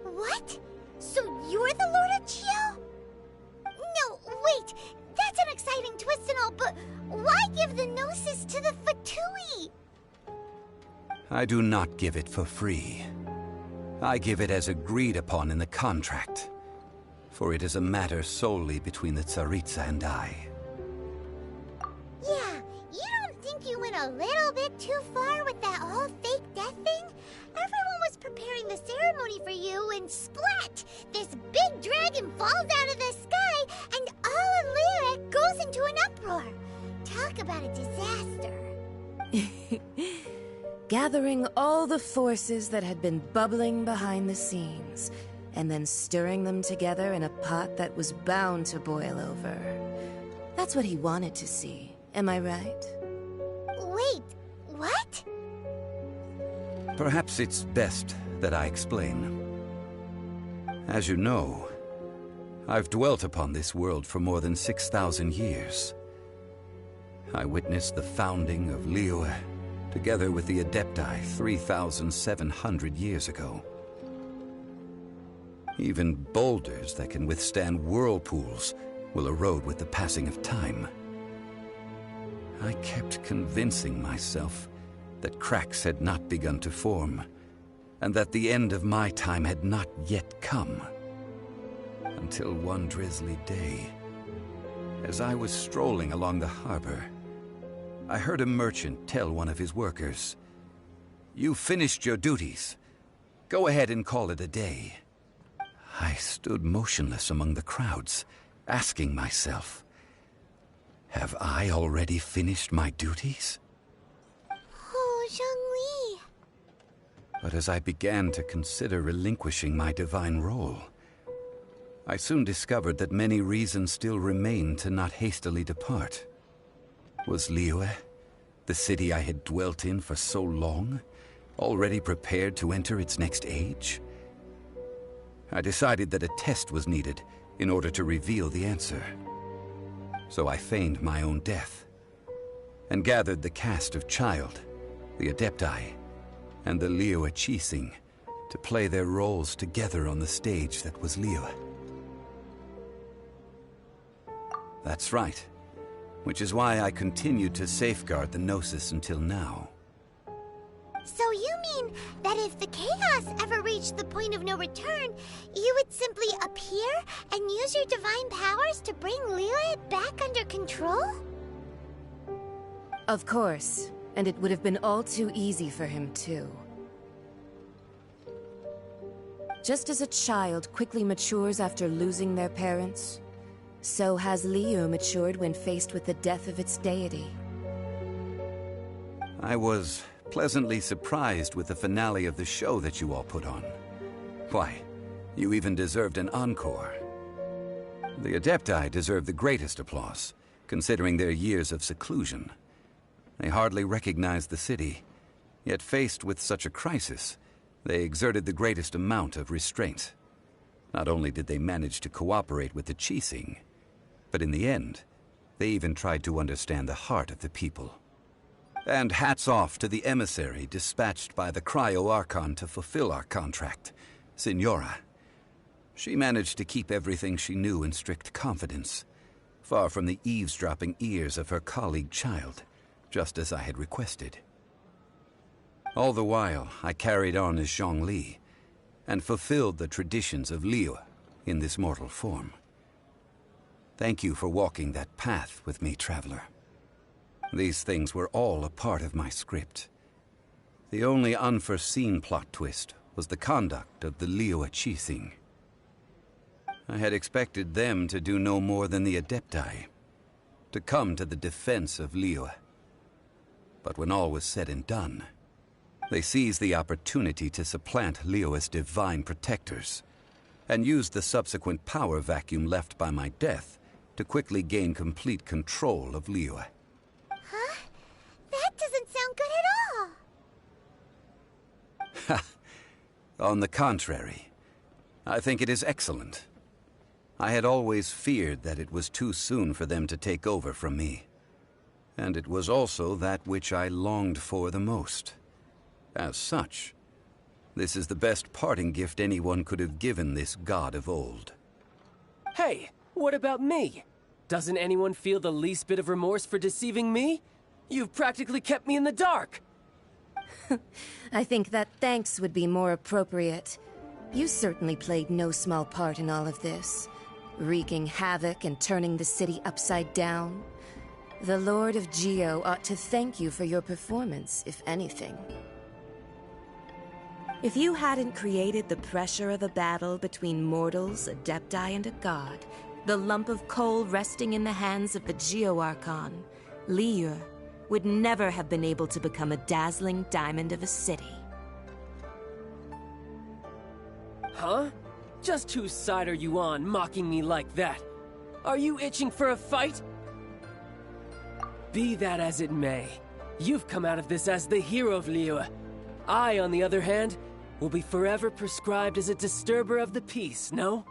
What? So you're the Lord of Chiel? No, wait! That's an exciting twist and all, but why give the Gnosis to the Fatui? I do not give it for free. I give it as agreed upon in the contract, for it is a matter solely between the Tsaritsa and I. Yeah, you don't think you went a little bit too far with that whole fake death thing? Everyone was preparing the ceremony for you, and splat! This big dragon falls out of the sky, and all of Lyric goes into an uproar. Talk about a disaster. Gathering all the forces that had been bubbling behind the scenes, and then stirring them together in a pot that was bound to boil over. That's what he wanted to see, am I right? Wait, what? Perhaps it's best that I explain. As you know, I've dwelt upon this world for more than 6,000 years. I witnessed the founding of Liyue, together with the Adepti 3,700 years ago. Even boulders that can withstand whirlpools will erode with the passing of time. I kept convincing myself that cracks had not begun to form, and that the end of my time had not yet come. Until one drizzly day, as I was strolling along the harbor, I heard a merchant tell one of his workers, "You finished your duties. Go ahead and call it a day." I stood motionless among the crowds, asking myself, have I already finished my duties? Oh, Zhongli. But as I began to consider relinquishing my divine role, I soon discovered that many reasons still remained to not hastily depart. Was Liyue, the city I had dwelt in for so long, already prepared to enter its next age? I decided that a test was needed in order to reveal the answer. So I feigned my own death, and gathered the cast of Child, the Adepti, and the Liyue Qixing to play their roles together on the stage that was Liyue. That's right, which is why I continued to safeguard the Gnosis until now. So you mean that if the chaos ever reached the point of no return, you would simply appear and use your divine powers to bring Liyue back under control? Of course, and it would have been all too easy for him too. Just as a child quickly matures after losing their parents, so has Liyue matured when faced with the death of its deity. I was pleasantly surprised with the finale of the show that you all put on. Why, you even deserved an encore. The Adepti deserve the greatest applause, considering their years of seclusion. They hardly recognized the city, yet faced with such a crisis, they exerted the greatest amount of restraint. Not only did they manage to cooperate with the Qixing, but in the end, they even tried to understand the heart of the people. And hats off to the emissary dispatched by the Cryo-Archon to fulfill our contract, Signora. She managed to keep everything she knew in strict confidence, far from the eavesdropping ears of her colleague Child, just as I had requested. All the while, I carried on as Zhongli, and fulfilled the traditions of Liyue in this mortal form. Thank you for walking that path with me, Traveler. These things were all a part of my script. The only unforeseen plot twist was the conduct of the Liyue Qixing. I had expected them to do no more than the Adepti, to come to the defense of Liyue. But when all was said and done, they seized the opportunity to supplant Liyue's divine protectors, and used the subsequent power vacuum left by my death to quickly gain complete control of Liyue. Huh? That doesn't sound good at all. Ha! On the contrary, I think it is excellent. I had always feared that it was too soon for them to take over from me. And it was also that which I longed for the most. As such, this is the best parting gift anyone could have given this god of old. Hey, what about me? Doesn't anyone feel the least bit of remorse for deceiving me? You've practically kept me in the dark! I think that thanks would be more appropriate. You certainly played no small part in all of this, wreaking havoc and turning the city upside down. The Lord of Geo ought to thank you for your performance, if anything. If you hadn't created the pressure of a battle between mortals, Adepti, and a god, the lump of coal resting in the hands of the Geo-Archon, Liyue would never have been able to become a dazzling diamond of a city. Huh? Just whose side are you on, mocking me like that? Are you itching for a fight? Be that as it may, you've come out of this as the hero of Liyue. I, on the other hand, will be forever prescribed as a disturber of the peace, no?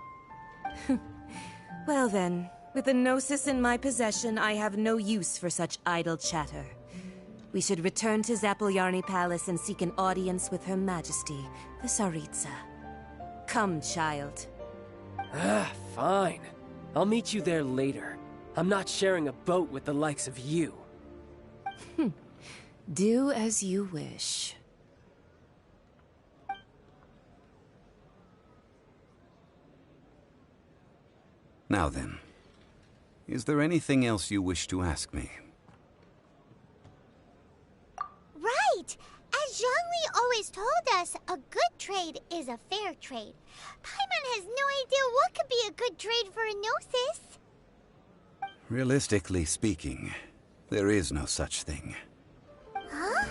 Well then, with the Gnosis in my possession, I have no use for such idle chatter. We should return to Zapoljarny Palace and seek an audience with Her Majesty, the Tsaritsa. Come, child. Fine. I'll meet you there later. I'm not sharing a boat with the likes of you. Do as you wish. Now then, is there anything else you wish to ask me? Right! As Zhongli always told us, a good trade is a fair trade. Paimon has no idea what could be a good trade for a Gnosis. Realistically speaking, there is no such thing. Huh?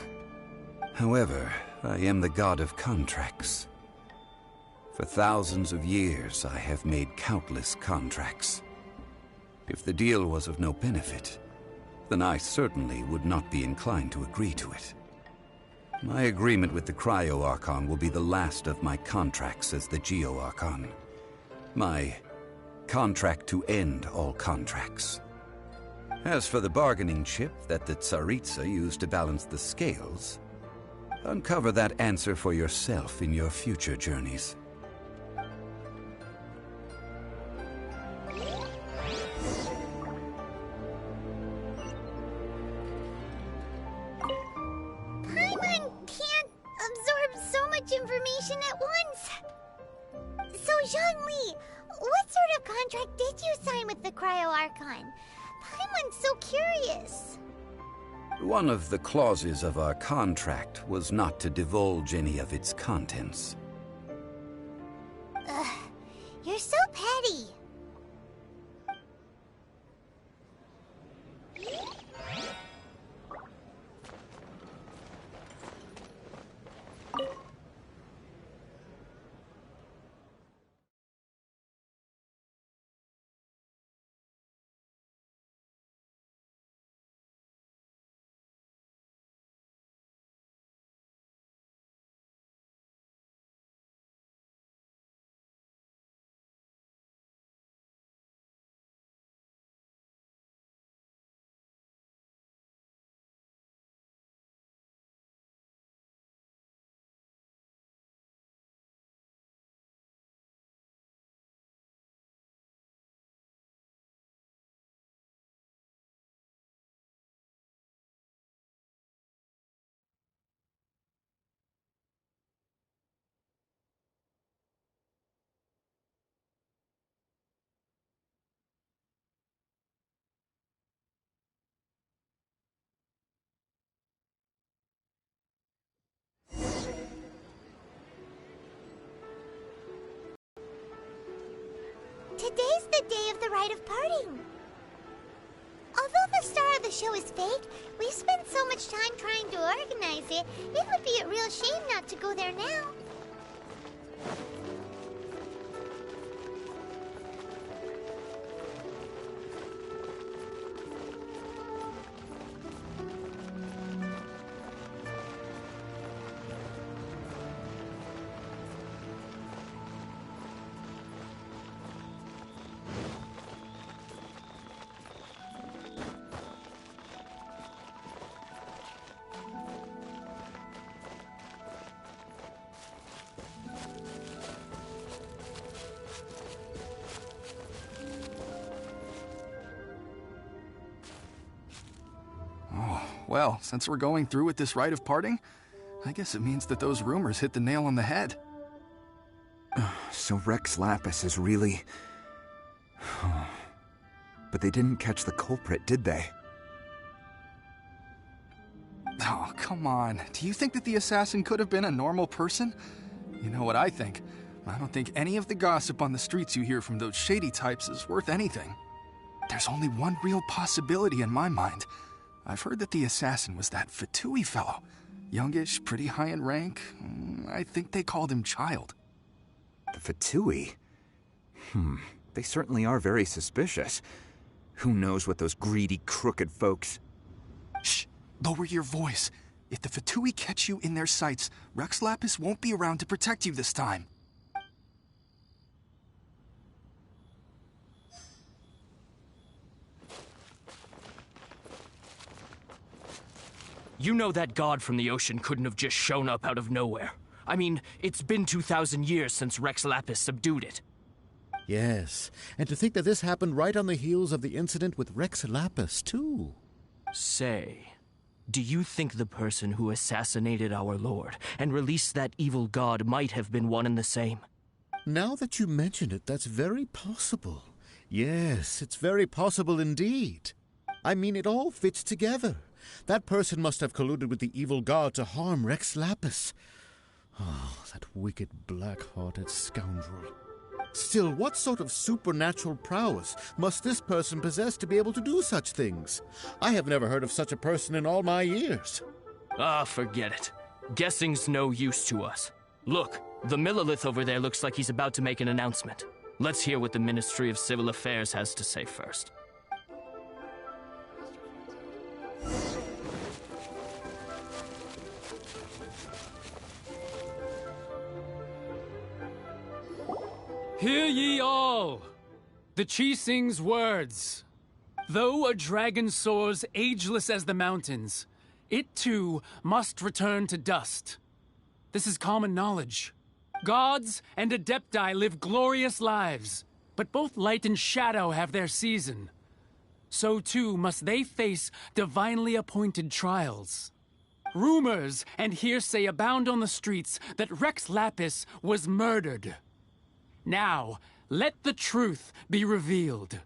However, I am the god of contracts. For thousands of years, I have made countless contracts. If the deal was of no benefit, then I certainly would not be inclined to agree to it. My agreement with the Cryo-Archon will be the last of my contracts as the Geo-Archon. My contract to end all contracts. As for the bargaining chip that the Tsaritsa used to balance the scales, uncover that answer for yourself in your future journeys. Paimon can't absorb so much information at once. So, Zhongli, what sort of contract did you sign with the Cryo-Archon? Paimon's so curious. One of the clauses of our contract was not to divulge any of its contents. Ugh, you're so petty. Today's the day of the rite of parting. Although the star of the show is fake, we've spent so much time trying to organize it, it would be a real shame not to go there now. Well, since we're going through with this rite of parting, I guess it means that those rumors hit the nail on the head. So Rex Lapis is really... But they didn't catch the culprit, did they? Oh, come on. Do you think that the assassin could have been a normal person? You know what I think. I don't think any of the gossip on the streets you hear from those shady types is worth anything. There's only one real possibility in my mind. I've heard that the assassin was that Fatui fellow. Youngish, pretty high in rank. I think they called him Child. The Fatui? They certainly are very suspicious. Who knows what those greedy, crooked folks... Shh! Lower your voice. If the Fatui catch you in their sights, Rex Lapis won't be around to protect you this time. You know that god from the ocean couldn't have just shown up out of nowhere. I mean, it's been 2,000 years since Rex Lapis subdued it. Yes, and to think that this happened right on the heels of the incident with Rex Lapis, too. Say, do you think the person who assassinated our lord and released that evil god might have been one and the same? Now that you mention it, that's very possible. Yes, it's very possible indeed. I mean, it all fits together. That person must have colluded with the evil god to harm Rex Lapis. Oh, that wicked, black-hearted scoundrel. Still, what sort of supernatural prowess must this person possess to be able to do such things? I have never heard of such a person in all my years. Ah, forget it. Guessing's no use to us. Look, the Millilith over there looks like he's about to make an announcement. Let's hear what the Ministry of Civil Affairs has to say first. Hear ye all! The Chi-Sing's words. Though a dragon soars ageless as the mountains, it too must return to dust. This is common knowledge. Gods and Adepti live glorious lives, but both light and shadow have their season. So too must they face divinely appointed trials. Rumors and hearsay abound on the streets that Rex Lapis was murdered. Now, let the truth be revealed.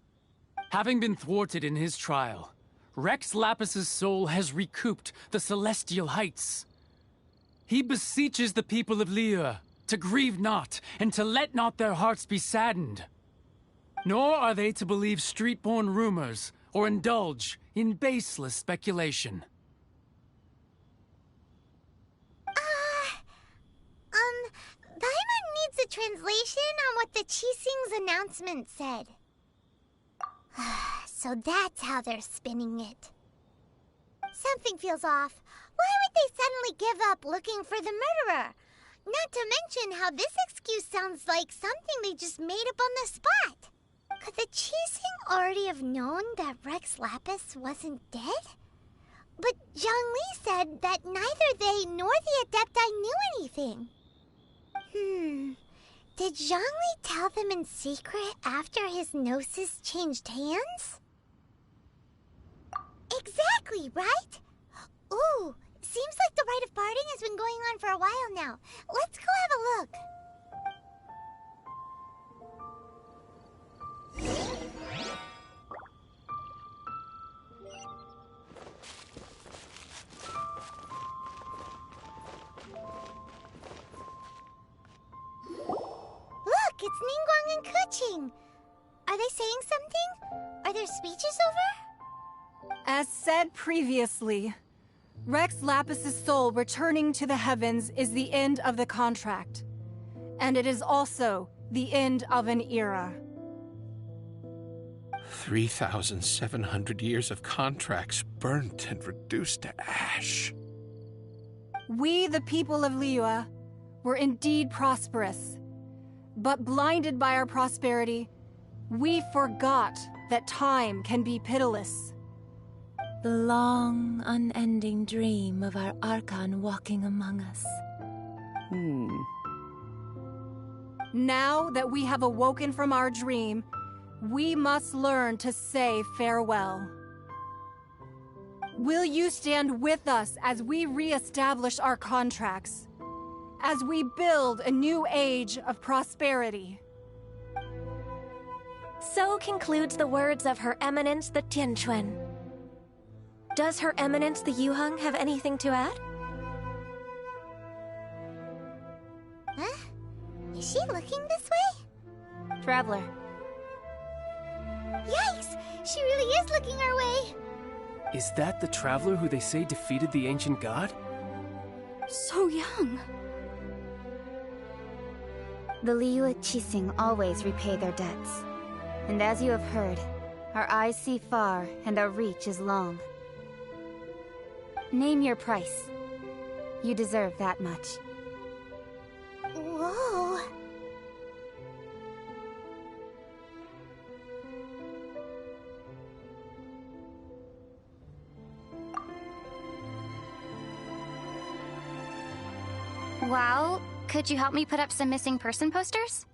Having been thwarted in his trial, Rex Lapis's soul has recouped the celestial heights. He beseeches the people of Liyue to grieve not and to let not their hearts be saddened. Nor are they to believe street-born rumors or indulge in baseless speculation. Paimon needs a translation on what the Chi-Sing's announcement said. So that's how they're spinning it. Something feels off. Why would they suddenly give up looking for the murderer? Not to mention how this excuse sounds like something they just made up on the spot. Could the Chi-Sing already have known that Rex Lapis wasn't dead? But Zhongli said that neither they nor the Adepti knew anything. Did Zhongli tell them in secret after his gnosis changed hands? Exactly, right? Ooh, seems like the rite of parting has been going on for a while now. Let's go have a look. Look, it's Ningguang and Keqing. Are they saying something? Are their speeches over? As said previously, Rex Lapis's soul returning to the heavens is the end of the contract. And it is also the end of an era. 3,700 years of contracts burnt and reduced to ash. We, the people of Liyue, were indeed prosperous. But blinded by our prosperity, we forgot that time can be pitiless. The long, unending dream of our Archon walking among us. Now that we have awoken from our dream, we must learn to say farewell. Will you stand with us as we re-establish our contracts? As we build a new age of prosperity? So concludes the words of Her Eminence the Tianquan. Does Her Eminence the Yuheng have anything to add? Huh? Is she looking this way? Traveler. Yikes! She really is looking our way! Is that the traveler who they say defeated the ancient god? So young. The Liyue Qixing always repay their debts. And as you have heard, our eyes see far and our reach is long. Name your price. You deserve that much. Whoa! Well, could you help me put up some missing person posters?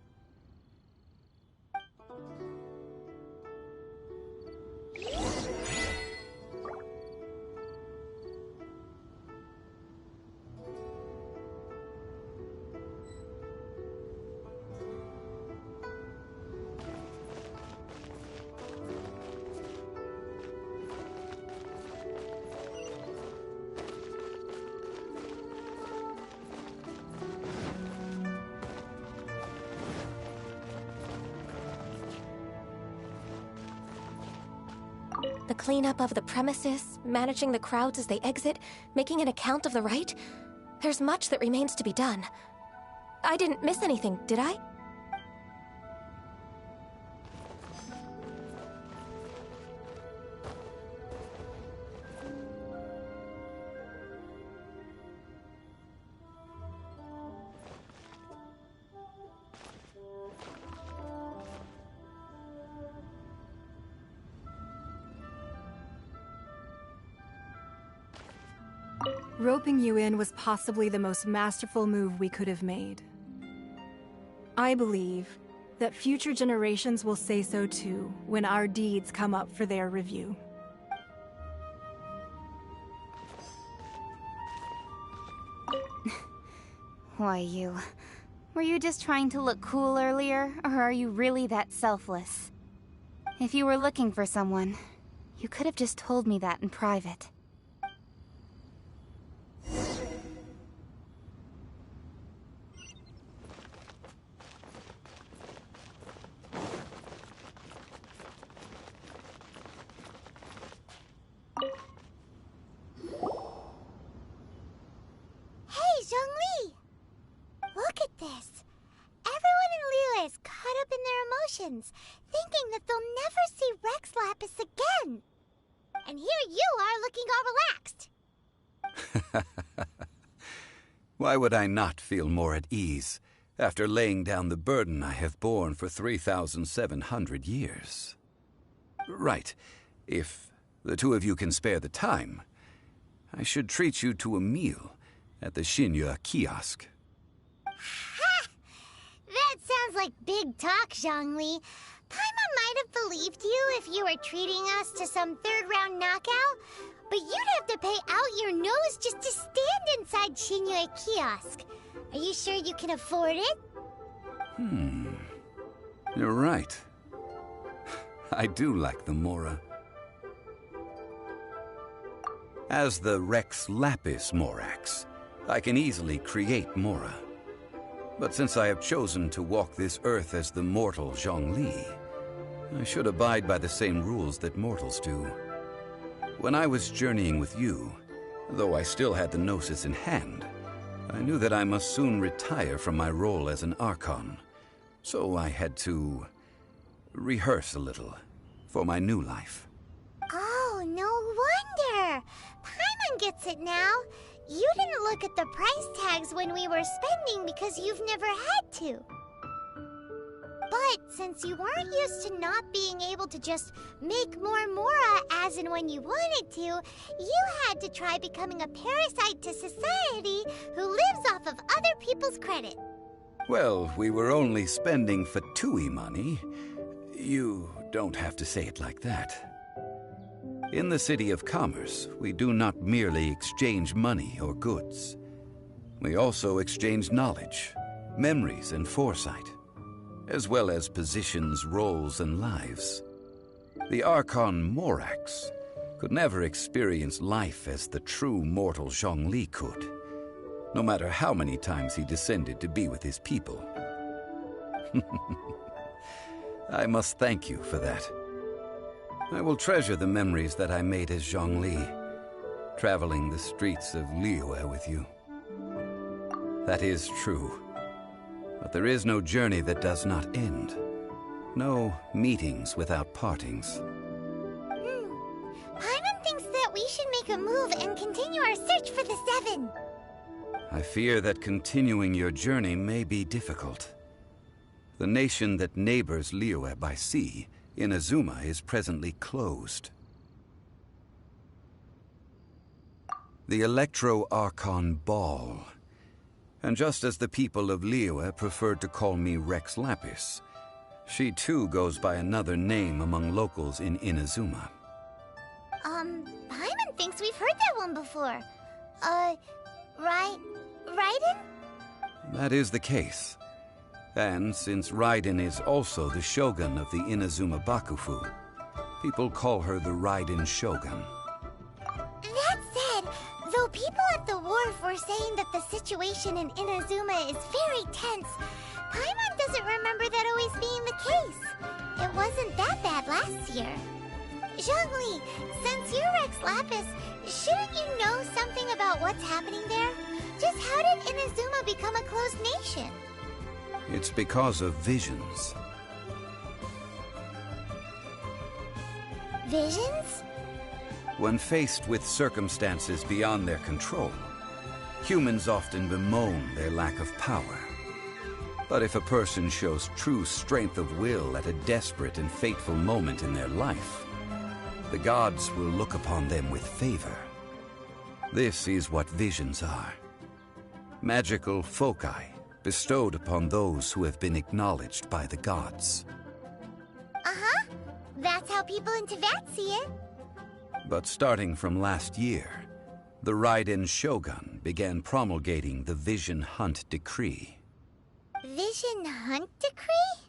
The cleanup of the premises, managing the crowds as they exit, making an account of the rite? There's much that remains to be done. I didn't miss anything, did I? Roping you in was possibly the most masterful move we could have made. I believe that future generations will say so too when our deeds come up for their review. Why, you... Were you just trying to look cool earlier, or are you really that selfless? If you were looking for someone, you could have just told me that in private. Hey, Zhongli! Look at this. Everyone in Liyue is caught up in their emotions, thinking that they'll never see Rex Lapis again. And here you are looking all relaxed. Why would I not feel more at ease after laying down the burden I have borne for 3,700 years? Right. If the two of you can spare the time, I should treat you to a meal at the Xinyue kiosk. Ha! That sounds like big talk, Zhongli. Paimon might have believed you if you were treating us to some third-round knockout, but you'd have to pay out your nose just to stand inside Xinyue kiosk. Are you sure you can afford it? You're right. I do like the Mora. As the Rex Lapis Morax, I can easily create Mora. But since I have chosen to walk this earth as the mortal Zhongli, I should abide by the same rules that mortals do. When I was journeying with you, though I still had the Gnosis in hand, I knew that I must soon retire from my role as an Archon. So I had to rehearse a little for my new life. Oh, no wonder! Paimon gets it now. You didn't look at the price tags when we were spending because you've never had to. But since you weren't used to not being able to just make more Mora as and when you wanted to, you had to try becoming a parasite to society who lives off of other people's credit. Well, we were only spending Fatui money. You don't have to say it like that. In the City of Commerce, we do not merely exchange money or goods. We also exchange knowledge, memories, and foresight. as well as positions, roles, and lives. The Archon Morax could never experience life as the true mortal Zhongli could, no matter how many times he descended to be with his people. I must thank you for that. I will treasure the memories that I made as Zhongli, traveling the streets of Liyue with you. That is true. But there is no journey that does not end. No meetings without partings. Paimon thinks that we should make a move and continue our search for the Seven. I fear that continuing your journey may be difficult. The nation that neighbors Liyue by sea, Inazuma, is presently closed. The Electro-Archon Ball. And just as the people of Liyue preferred to call me Rex Lapis, she too goes by another name among locals in Inazuma. Paimon thinks we've heard that one before. Raiden? That is the case. And since Raiden is also the shogun of the Inazuma Bakufu, people call her the Raiden Shogun. That said, though people at the wharf were saying that the situation in Inazuma is very tense, Paimon doesn't remember that always being the case. It wasn't that bad last year. Zhongli, since you're Rex Lapis, shouldn't you know something about what's happening there? Just how did Inazuma become a closed nation? It's because of visions. Visions? When faced with circumstances beyond their control, humans often bemoan their lack of power. But if a person shows true strength of will at a desperate and fateful moment in their life, the gods will look upon them with favor. This is what visions are. Magical foci bestowed upon those who have been acknowledged by the gods. Uh-huh. That's how people in Teyvat see it. But starting from last year, the Raiden Shogun began promulgating the Vision Hunt Decree. Vision Hunt Decree?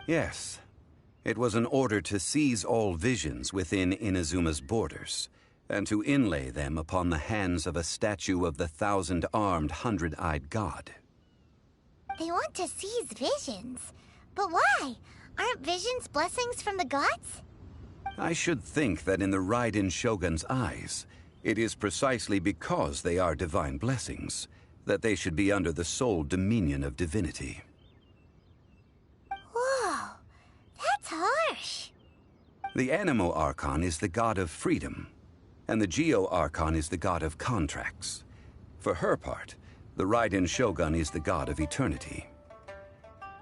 Yes. It was an order to seize all visions within Inazuma's borders, and to inlay them upon the hands of a statue of the 1,000-armed, 100-eyed god. They want to seize visions. But why? Aren't visions blessings from the gods? I should think that in the Raiden Shogun's eyes, it is precisely because they are divine blessings that they should be under the sole dominion of divinity. Whoa, that's harsh. The Animo Archon is the god of freedom, and the Geo Archon is the god of contracts. For her part, the Raiden Shogun is the god of eternity.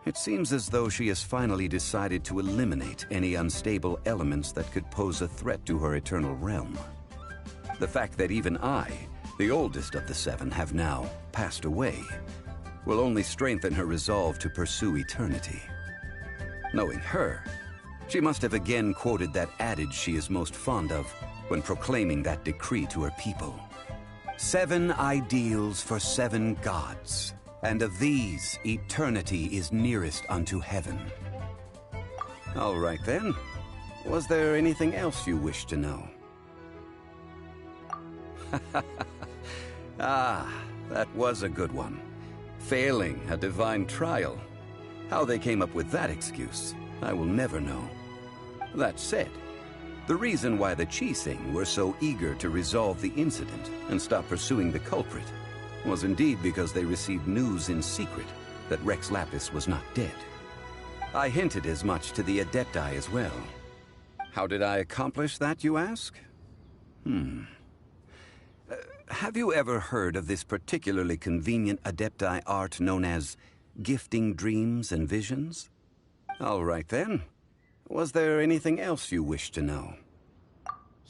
It seems as though she has finally decided to eliminate any unstable elements that could pose a threat to her eternal realm. The fact that even I, the oldest of the seven, have now passed away, will only strengthen her resolve to pursue eternity. Knowing her, she must have again quoted that adage she is most fond of when proclaiming that decree to her people. 7 ideals for 7 gods, and of these, eternity is nearest unto heaven. All right then. Was there anything else you wish to know? Ah, that was a good one. Failing a divine trial. How they came up with that excuse, I will never know. That said, the reason why the Qixing were so eager to resolve the incident and stop pursuing the culprit was indeed because they received news in secret that Rex Lapis was not dead. I hinted as much to the Adepti as well. How did I accomplish that, you ask? Have you ever heard of this particularly convenient Adepti art known as gifting dreams and visions? All right then. Was there anything else you wished to know?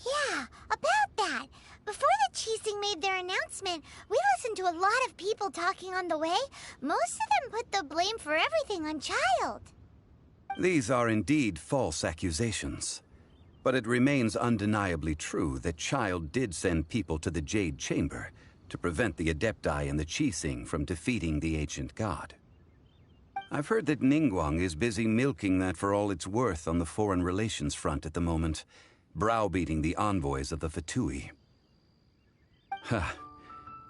Yeah, about that. Before the Qixing made their announcement, we listened to a lot of people talking on the way. Most of them put the blame for everything on Child. These are indeed false accusations. But it remains undeniably true that Child did send people to the Jade Chamber to prevent the Adepti and the Qixing from defeating the ancient god. I've heard that Ningguang is busy milking that for all it's worth on the foreign relations front at the moment, browbeating the envoys of the Fatui. Ha!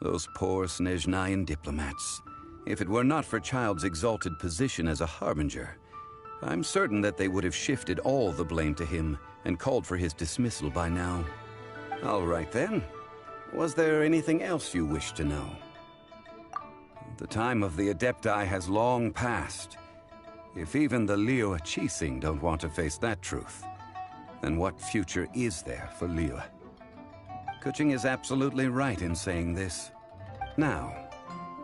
Those poor Snezhnayan diplomats. If it were not for Child's exalted position as a harbinger, I'm certain that they would have shifted all the blame to him and called for his dismissal by now. All right then. Was there anything else you wish to know? The time of the Adepti has long passed. If even the Liyue Qixing don't want to face that truth, then what future is there for Liyue? Keqing is absolutely right in saying this. Now,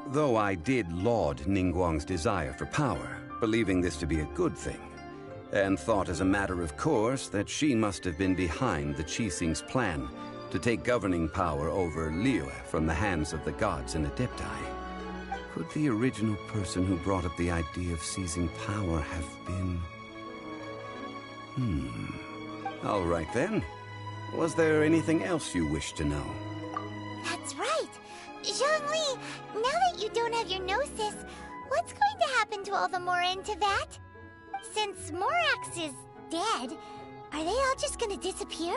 though I did laud Ningguang's desire for power, believing this to be a good thing, and thought as a matter of course that she must have been behind the Qixing's plan to take governing power over Liyue from the hands of the gods and Adepti, could the original person who brought up the idea of seizing power have been... All right then. Was there anything else you wish to know? That's right. Zhongli, now that you don't have your gnosis, what's going to happen to all the Mora in Teyvat? Since Morax is dead, are they all just gonna disappear?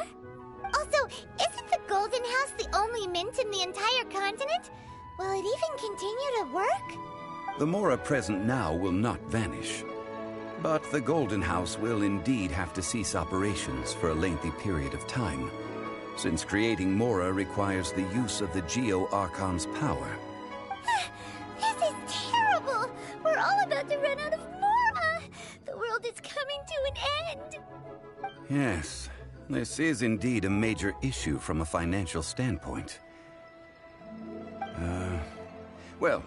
Also, isn't the Golden House the only mint in the entire continent? Will it even continue to work? The Mora present now will not vanish. But the Golden House will indeed have to cease operations for a lengthy period of time, since creating Mora requires the use of the Geo-Archon's power. This is terrible! We're all about to run out of Mora! The world is coming to an end! Yes, this is indeed a major issue from a financial standpoint. Well,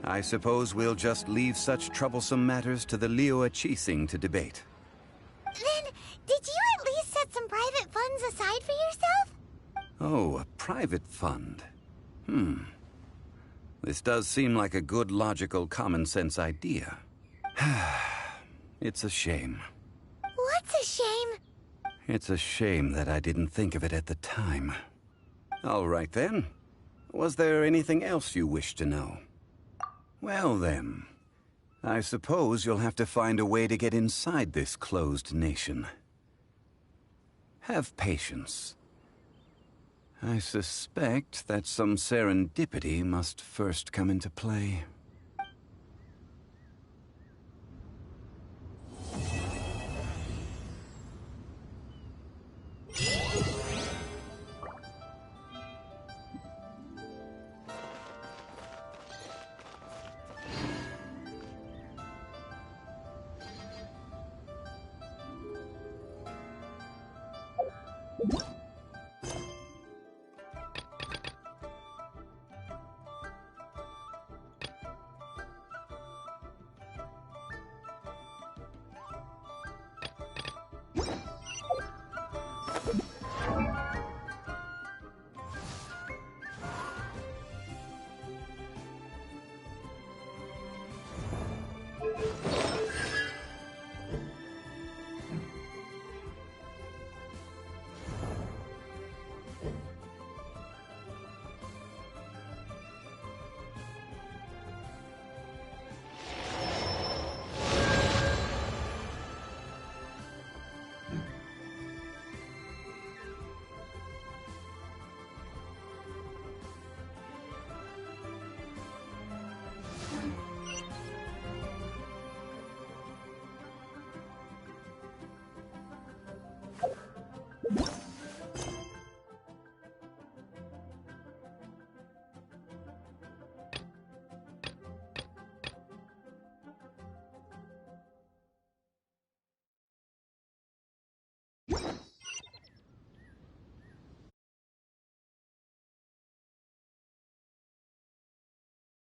I suppose we'll just leave such troublesome matters to the Liyue Qixing to debate. Then, did you at least set some private funds aside for yourself? Oh, a private fund. This does seem like a good, logical, common-sense idea. It's a shame. What's a shame? It's a shame that I didn't think of it at the time. All right then. Was there anything else you wish to know? Well then, I suppose you'll have to find a way to get inside this closed nation. Have patience. I suspect that some serendipity must first come into play.